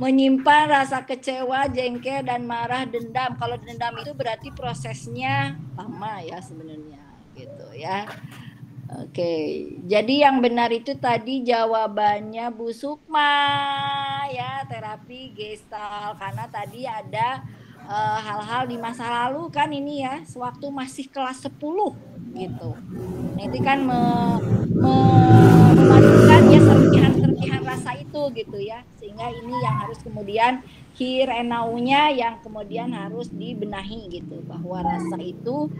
Menyimpan rasa kecewa, jengkel, dan marah, dendam. Kalau dendam itu berarti prosesnya lama ya sebenarnya, gitu ya. Oke, jadi yang benar itu tadi jawabannya Bu Sukma ya, terapi Gestalt, karena tadi ada hal-hal di masa lalu kan ini ya, sewaktu masih kelas 10 gitu. Nah, itu kan memasukkan ya serpihan rasa itu gitu ya, sehingga ini yang harus kemudian here and now-nya yang kemudian harus dibenahi gitu, bahwa rasa itu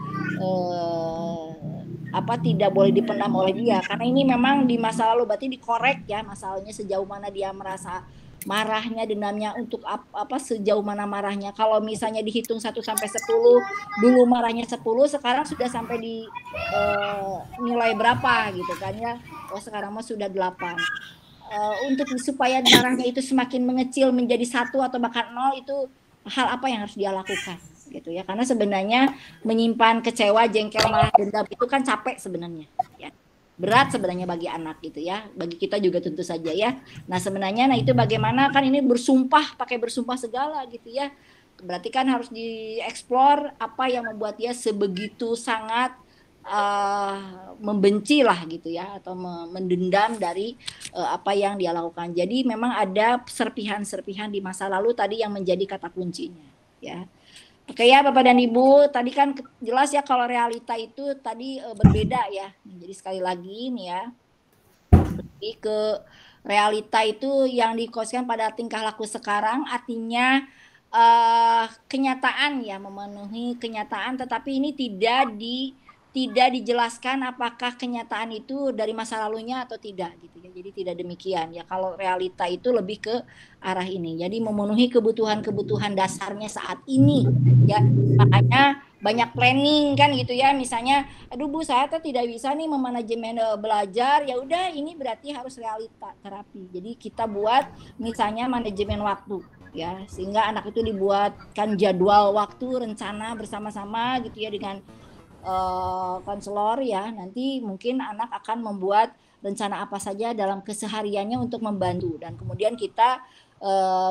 tidak boleh dipendam oleh dia, karena ini memang di masa lalu, berarti dikorek ya masalahnya sejauh mana dia merasa marahnya, dendamnya untuk sejauh mana marahnya. Kalau misalnya dihitung 1 sampai 10, dulu marahnya 10, sekarang sudah sampai di nilai berapa gitu kan ya. Oh, sekarang mah sudah 8. Untuk supaya marahnya itu semakin mengecil menjadi 1 atau bahkan 0, itu hal apa yang harus dia lakukan gitu ya. Karena sebenarnya menyimpan kecewa, jengkel, marah, dendam itu kan capek sebenarnya ya. Berat sebenarnya bagi anak gitu ya, bagi kita juga tentu saja ya. Nah sebenarnya itu bagaimana kan ini pakai bersumpah segala gitu ya. Berarti kan harus dieksplor apa yang membuat dia sebegitu sangat membenci lah gitu ya, atau mendendam dari apa yang dia lakukan. Jadi memang ada serpihan-serpihan di masa lalu tadi yang menjadi kata kuncinya ya. Oke ya Bapak dan Ibu, tadi kan jelas ya kalau realita itu tadi berbeda ya. Jadi sekali lagi nih ya, lebih ke realita itu yang dikoskan pada tingkah laku sekarang, artinya kenyataan ya, memenuhi kenyataan, tetapi ini tidak dijelaskan apakah kenyataan itu dari masa lalunya atau tidak gitu ya. Jadi tidak demikian ya. Kalau realita itu lebih ke arah ini. Jadi memenuhi kebutuhan dasarnya saat ini ya. Makanya banyak planning kan gitu ya. Misalnya, aduh Bu, saya tuh tidak bisa nih memanajemen belajar. Ya udah, ini berarti harus realita terapi. Jadi kita buat misalnya manajemen waktu ya, sehingga anak itu dibuatkan jadwal waktu, rencana bersama-sama gitu ya dengan konselor ya. Nanti mungkin anak akan membuat rencana apa saja dalam kesehariannya untuk membantu, dan kemudian kita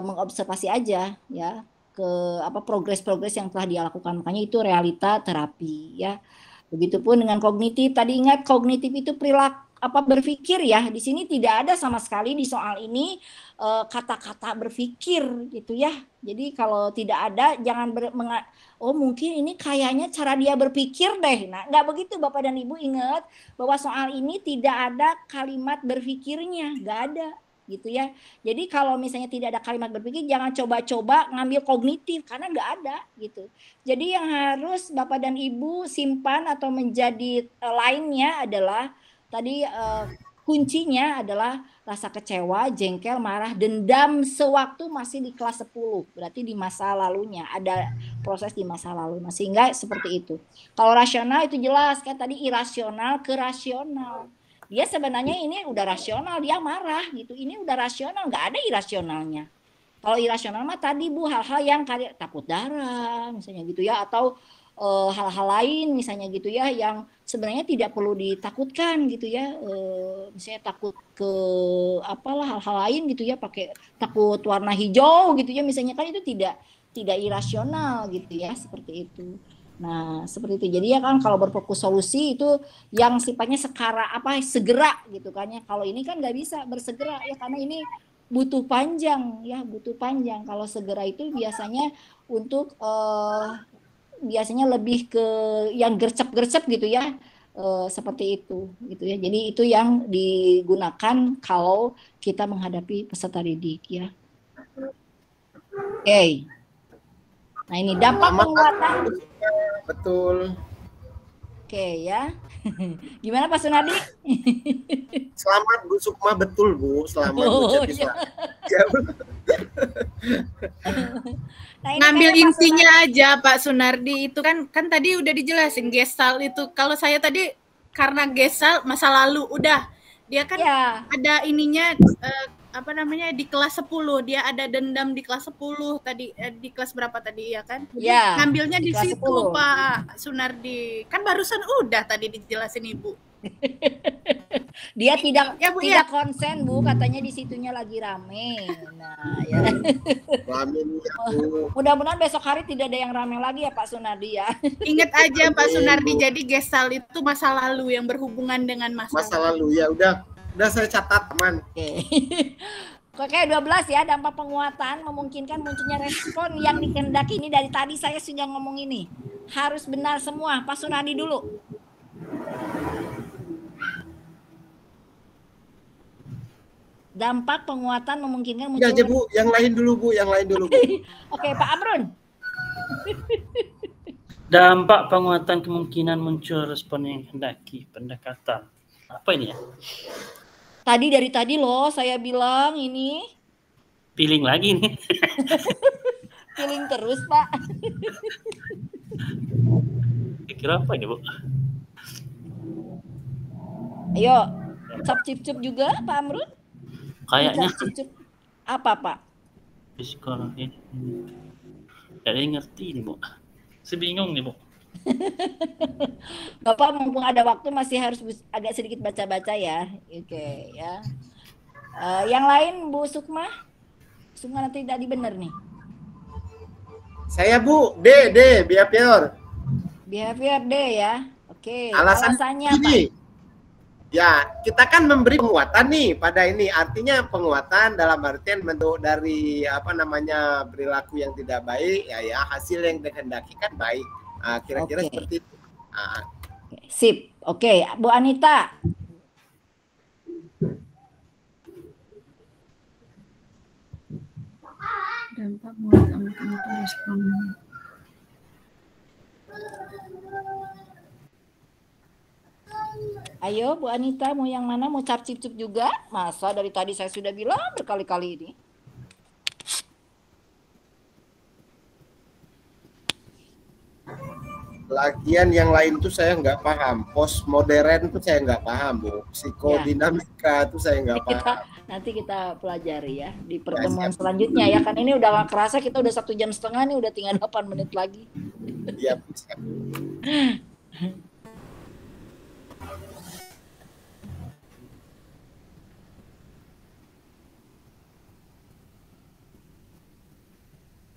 mengobservasi aja ya ke progres-progres yang telah dia lakukan. Makanya itu realita terapi ya. Begitupun dengan kognitif. Tadi ingat kognitif itu perilaku berpikir ya. Di sini tidak ada sama sekali di soal ini kata-kata berpikir gitu ya. Jadi kalau tidak ada jangan mungkin ini kayaknya cara dia berpikir deh. Nah, nggak begitu Bapak dan Ibu, ingat bahwa soal ini tidak ada kalimat berpikirnya, nggak ada gitu ya. Jadi kalau misalnya tidak ada kalimat berpikir, jangan coba-coba ngambil kognitif karena nggak ada gitu. Jadi yang harus Bapak dan Ibu simpan atau menjadi lainnya adalah tadi kuncinya adalah rasa kecewa, jengkel, marah, dendam sewaktu masih di kelas 10. Berarti di masa lalunya, ada proses di masa lalu. Nah, sehingga seperti itu. Kalau rasional itu jelas kan tadi irasional ke rasional. Dia sebenarnya ini udah rasional, dia marah gitu. Ini udah rasional, nggak ada irasionalnya. Kalau irasional mah tadi Bu hal-hal yang kayak takut darah misalnya gitu ya, atau hal-hal lain misalnya gitu ya yang sebenarnya tidak perlu ditakutkan gitu ya, misalnya takut ke apalah hal-hal lain gitu ya, pakai takut warna hijau gitu ya misalnya, kan itu tidak irasional gitu ya, seperti itu. Nah, seperti itu. Jadi ya kan kalau berfokus solusi itu yang sifatnya segera gitu kan ya. Kalau ini kan nggak bisa bersegera ya karena ini butuh panjang ya, butuh panjang. Kalau segera itu biasanya untuk biasanya lebih ke yang gercep-gercep gitu ya. Seperti itu gitu ya. Jadi itu yang digunakan kalau kita menghadapi peserta didik ya. Oke. Nah, ini dampak penguatan.
Betul.
Oke ya. Gimana Pak Sunardi?
Selamat Bu Sukma, betul Bu. Selamat Bu
iya.
Nah, ngambil intinya aja Pak Sunardi, itu kan tadi udah dijelasin Gestalt itu. Kalau saya tadi karena Gestalt masa lalu udah dia kan ada ininya di kelas 10 dia ada dendam di kelas 10 tadi, di kelas berapa tadi ya kan?
Ya.
Ngambilnya di situ
10.
Pak Sunardi. Kan barusan udah tadi dijelasin Ibu.
Dia tidak konsen Bu, katanya di situnya lagi rame. Nah, ya. Mudah-mudahan besok hari tidak ada yang rame lagi ya Pak Sunardi ya.
Ingat aja Pak Sunardi, jadi Gestalt itu masa lalu yang berhubungan dengan masa
lalu. Ya udah saya catat teman.
Oke, 12 ya, dampak penguatan memungkinkan munculnya respon yang dikehendaki. Ini dari tadi saya sudah ngomong ini. Harus benar semua. Pak Sunardi dulu. Dampak penguatan memungkinkan munculnya.
Ya, Bu, yang lain dulu Bu.
Oke, Pak Amrun.
Dampak penguatan kemungkinan muncul respon yang dikehendaki, pendekatan. Apa ini ya?
Dari tadi loh saya bilang ini.
Feeling lagi nih.
Feeling terus Pak.
Kira apa ini Bu?
Ayo, cap-cip-cup juga Pak Amrun?
Kayaknya.
Apa Pak?
Psikologi. Jadi ngerti nih Bu. Sebingung nih Bu.
Bapak mumpung ada waktu masih harus agak sedikit baca-baca ya. Oke ya. Yang lain Bu Sukma? Sukma nanti tadi benar nih.
Saya Bu, D behavior.
Behavior D ya. Oke.
Alasannya Pak. Ya, kita kan memberi penguatan nih pada ini. Artinya penguatan dalam artian bentuk dari perilaku yang tidak baik ya hasil yang dikehendaki kan baik. Kira-kira seperti itu.
Sip. Oke, Bu Anita.
Dampak penguatan respon.
Ayo Bu Anita, mau yang mana? Mau cap-cip-cup juga? Masa dari tadi saya sudah bilang berkali-kali ini.
Lagian yang lain tuh saya nggak paham. Postmodern tuh saya nggak paham Bu. Psikodinamika tuh saya nggak paham.
Nanti kita pelajari ya di pertemuan selanjutnya ya. Kan ini udah gak kerasa, kita udah 1 jam setengah nih, udah tinggal 8 menit lagi.
Iya.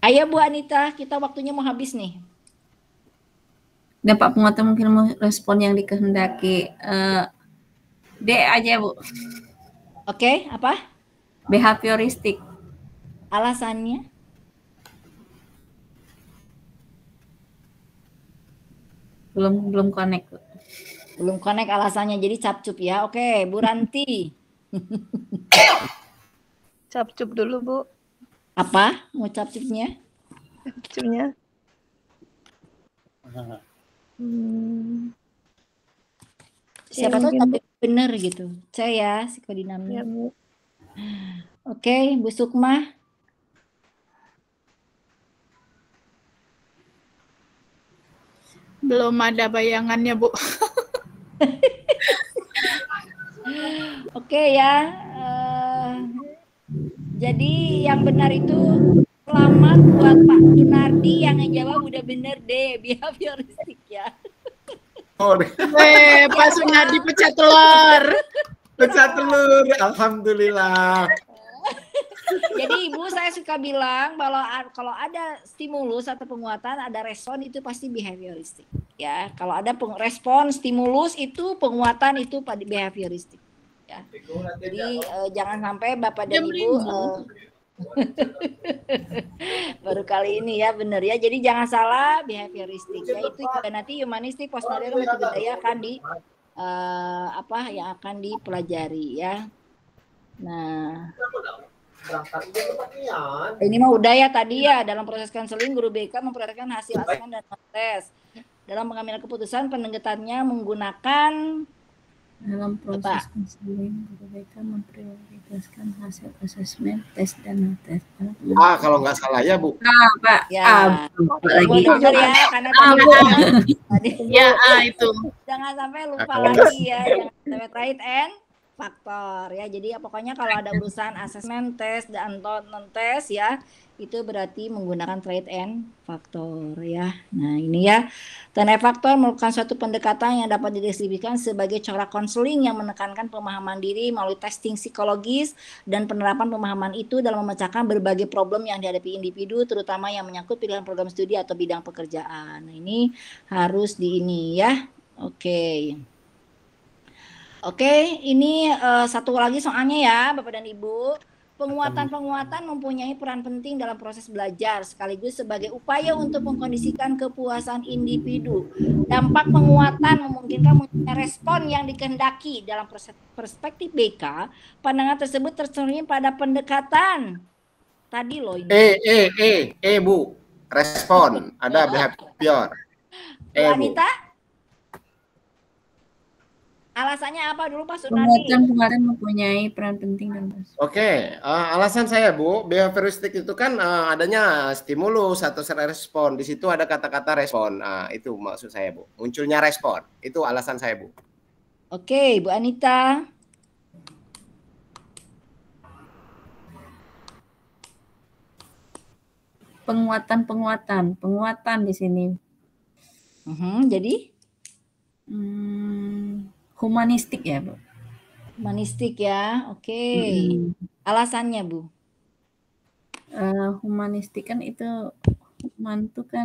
Ayo Bu Anita, kita waktunya mau habis nih.
Dampak penguatan mungkin respon yang dikehendaki. D aja Bu.
Oke, apa?
Behavioristik.
Alasannya?
Belum connect.
Belum connect alasannya, jadi capcup ya. Oke, Bu Ranti.
Capcup dulu, Bu.
Apa? Mau capcupnya?
Capcupnya.
Siapa tahu tapi benar gitu. Saya psikodinamik.
Ya, Bu.
Oke, Bu Sukma.
Belum ada bayangannya, Bu.
Oke ya. Jadi yang benar itu selamat buat Pak Sunardi, yang ngejawab udah bener deh, behavioristik ya.
Oh,
Pak Sunardi pecah telur.
pecah telur. Alhamdulillah.
Jadi Ibu, saya suka bilang kalau ada stimulus atau penguatan, ada respon, itu pasti behavioristik. Ya, kalau ada respon stimulus itu penguatan, itu pada behavioristik. Ya. Jadi jangan sampai Bapak dan Ibu baru kali ini ya, benar ya. Jadi jangan salah behavioristik. Ya, itu juga nanti humanistik, postmodern, multibudaya akan yang akan dipelajari ya. Nah, ini mah udah ya tadi ya. Dalam proses konseling, guru BK memperhatikan hasil asesmen dan tes. Dalam pengambilan keputusan, penengetannya menggunakan
dalam proses konseling, guru BK memprioritaskan hasil asesmen, tes dan tes.
Kalau nggak salah ya, Bu.
Pak.
Ya.
Lagi.
Dengar ya, karena tadi
Ya, itu.
jangan sampai lupa lagi ya. Jangan sampai right and faktor ya. Jadi pokoknya kalau ada urusan asesmen, tes dan non tes ya, itu berarti menggunakan trait and faktor ya. Nah, ini ya. Trait faktor merupakan suatu pendekatan yang dapat dideskripsikan sebagai cara konseling yang menekankan pemahaman diri melalui testing psikologis dan penerapan pemahaman itu dalam memecahkan berbagai problem yang dihadapi individu, terutama yang menyangkut pilihan program studi atau bidang pekerjaan. Nah, ini harus ya. Oke, ini satu lagi soalnya ya, Bapak dan Ibu. Penguatan-penguatan mempunyai peran penting dalam proses belajar, sekaligus sebagai upaya untuk mengkondisikan kepuasan individu. Dampak penguatan memungkinkan munculnya respon yang dikehendaki. Dalam perspektif BK, pandangan tersebut tercermin pada pendekatan. Tadi loh ini.
Bu. Respon. Ada behavior.
Bu Anita? Alasannya apa dulu Pak Sunardi?
Penguatan mempunyai peran penting dan
Oke, alasan saya Bu, behavioristik itu kan adanya stimulus atau respon. Di situ ada kata-kata respon. Itu maksud saya Bu. Munculnya respon. Itu alasan saya Bu.
Oke, Bu Anita.
Penguatan di sini.
Jadi?
Humanistik ya, Bu.
Humanistik ya, oke. Alasannya, Bu?
Humanistik kan itu, human itu kan,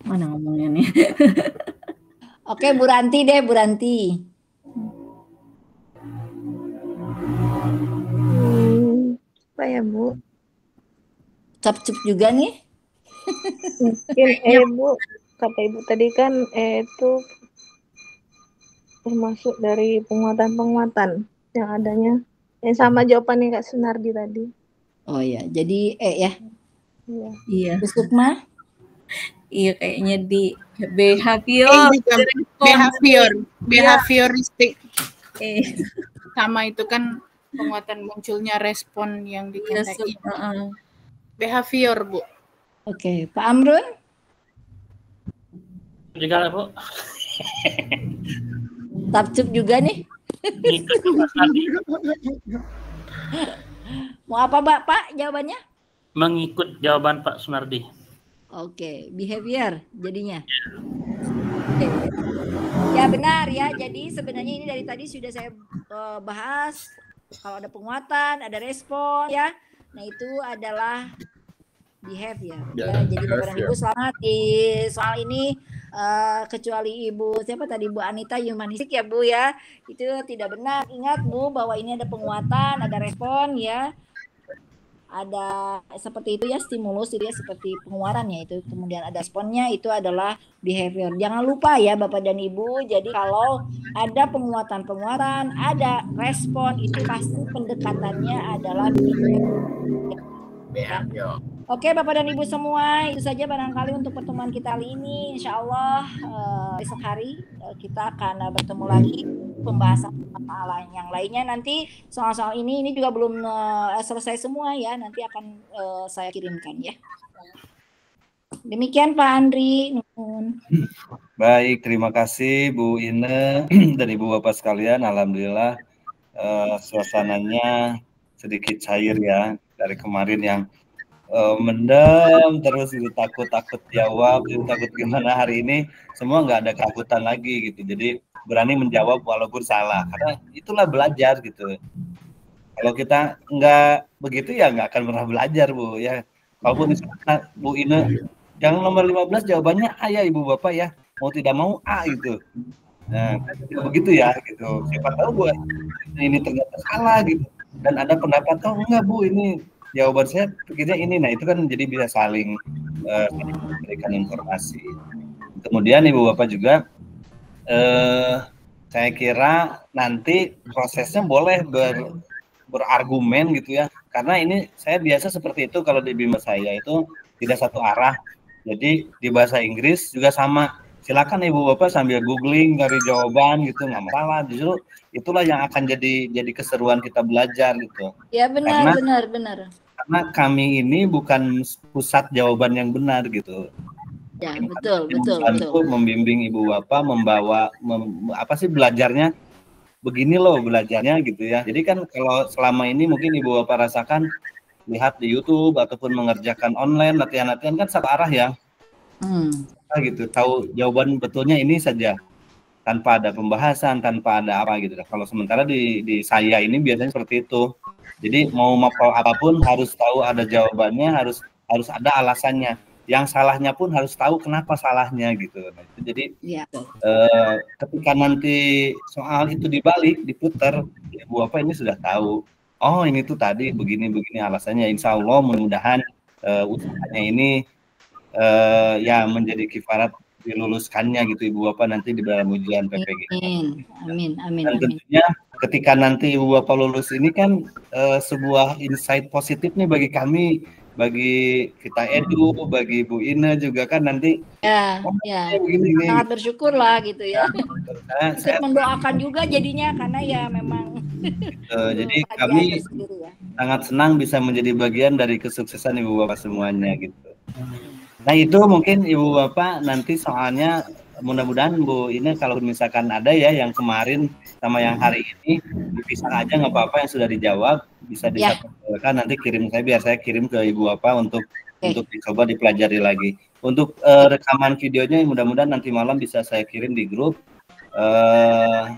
mana ngomongnya nih?
Oke, Bu Ranti deh, Bu Ranti.
Apa ya, Bu?
Cap-cup juga nih?
Mungkin Bu. Kata Ibu tadi kan itu termasuk dari penguatan-penguatan yang adanya. Sama jawabannya Kak Sunardi tadi.
Oh ya, jadi ya.
Iya.
Bu Sukma?
Iya, kayaknya di
behavioristik. Sama itu kan penguatan munculnya respon yang dikehendaki. Behavior, Bu.
Oke, Pak Amrun?
Juga Bu.
Tapcup juga nih. Mau apa Pak jawabannya?
Mengikut jawaban Pak Sunardi.
Oke, behavior jadinya. Ya benar ya. Jadi sebenarnya ini dari tadi sudah saya bahas. Kalau ada penguatan, ada respon ya. Nah itu adalah behavior. Ya. Jadi Bapak dan Ibu selamat di soal ini. Kecuali Ibu siapa tadi Bu Anita humanistik ya Bu ya, itu tidak benar. Ingat Bu bahwa ini ada penguatan, ada respon ya. ada seperti itu ya, stimulus itu ya, seperti pengeluaran ya itu, kemudian ada responnya itu adalah behavior. Jangan lupa ya Bapak dan Ibu, jadi kalau ada penguatan, ada respon, itu pasti pendekatannya adalah
behavior.
Oke Bapak dan Ibu semua, itu saja barangkali untuk pertemuan kita kali ini. Insya Allah esok hari kita akan bertemu lagi, pembahasan masalah yang lainnya. Nanti soal-soal ini juga belum selesai semua ya, nanti akan saya kirimkan ya. Demikian Pak Andri.
Baik, terima kasih Bu Ine dan Ibu Bapak sekalian. Alhamdulillah suasananya sedikit cair ya dari kemarin yang mendem terus gitu, takut jawab, takut gimana. Hari ini semua nggak ada ketakutan lagi gitu, jadi berani menjawab walaupun salah, karena itulah belajar gitu. Kalau kita nggak begitu ya nggak akan pernah belajar Bu ya. Walaupun misalkan Bu Ine yang nomor 15 jawabannya A ya Ibu Bapak ya, mau tidak mau A gitu. Nah begitu ya gitu, siapa tahu Bu ini ternyata salah gitu, dan ada pendapat oh enggak Bu ini jawaban saya pikirnya ini. Nah itu kan jadi bisa saling memberikan informasi. Kemudian Ibu Bapak juga saya kira nanti prosesnya boleh berargumen gitu ya, karena ini saya biasa seperti itu kalau di bimbel saya itu tidak satu arah. Jadi di bahasa Inggris juga sama, silakan Ibu Bapak sambil googling cari jawaban gitu, nggak masalah. Justru itulah yang akan jadi keseruan kita belajar gitu.
Ya benar, benar.
Karena kami ini bukan pusat jawaban yang benar gitu.
Ya betul.
Membimbing Ibu Bapak apa sih belajarnya, begini loh belajarnya gitu ya. Jadi kan kalau selama ini mungkin Ibu Bapak rasakan lihat di YouTube ataupun mengerjakan online latihan-latihan kan satu arah ya. Gitu, tahu jawaban betulnya ini saja, tanpa ada pembahasan, tanpa ada apa gitu. Kalau sementara di saya ini biasanya seperti itu. Jadi mau apapun harus tahu ada jawabannya, harus ada alasannya. Yang salahnya pun harus tahu kenapa salahnya gitu. Nah, itu jadi ketika nanti soal itu dibalik, diputar, Ibu Bapak ini sudah tahu. Oh ini tuh tadi begini alasannya. Insya Allah mudah-mudahan usahanya ini ya menjadi kifarat diluluskannya gitu Ibu Bapak nanti di dalam ujian PPG.
Amin.
Dan tentunya ketika nanti Ibu Bapak lulus ini kan sebuah insight positif nih bagi kami, bagi kita Edu, bagi Bu Ine juga kan nanti.
Ya. Begini. Sangat bersyukur lah gitu ya. Saya mendoakan juga jadinya karena ya memang.
Jadi kami sangat senang bisa menjadi bagian dari kesuksesan Ibu Bapak semuanya gitu. Nah itu mungkin Ibu Bapak nanti soalnya mudah-mudahan Bu ini kalau misalkan ada ya yang kemarin sama yang hari ini dipisah aja nggak apa-apa, yang sudah dijawab bisa disampaikan nanti kirim saya, biar saya kirim ke Ibu Bapak untuk dicoba dipelajari lagi. Untuk rekaman videonya mudah-mudahan nanti malam bisa saya kirim di grup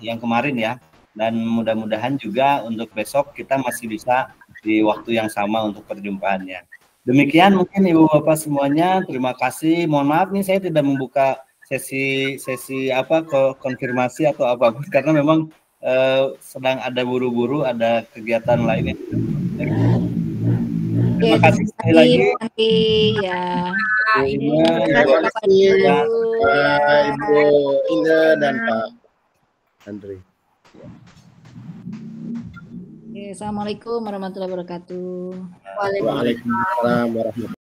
yang kemarin ya, dan mudah-mudahan juga untuk besok kita masih bisa di waktu yang sama untuk perjumpaannya. Demikian mungkin Ibu Bapak semuanya, terima kasih. Mohon maaf nih saya tidak membuka sesi konfirmasi atau apapun karena memang sedang ada buru-buru, ada kegiatan lainnya. Terima kasih sekali lagi.
Terima kasih Ibu Ine dan Pak Andri.
Assalamualaikum warahmatullahi wabarakatuh.
Waalaikumsalam warahmatullahi wabarakatuh.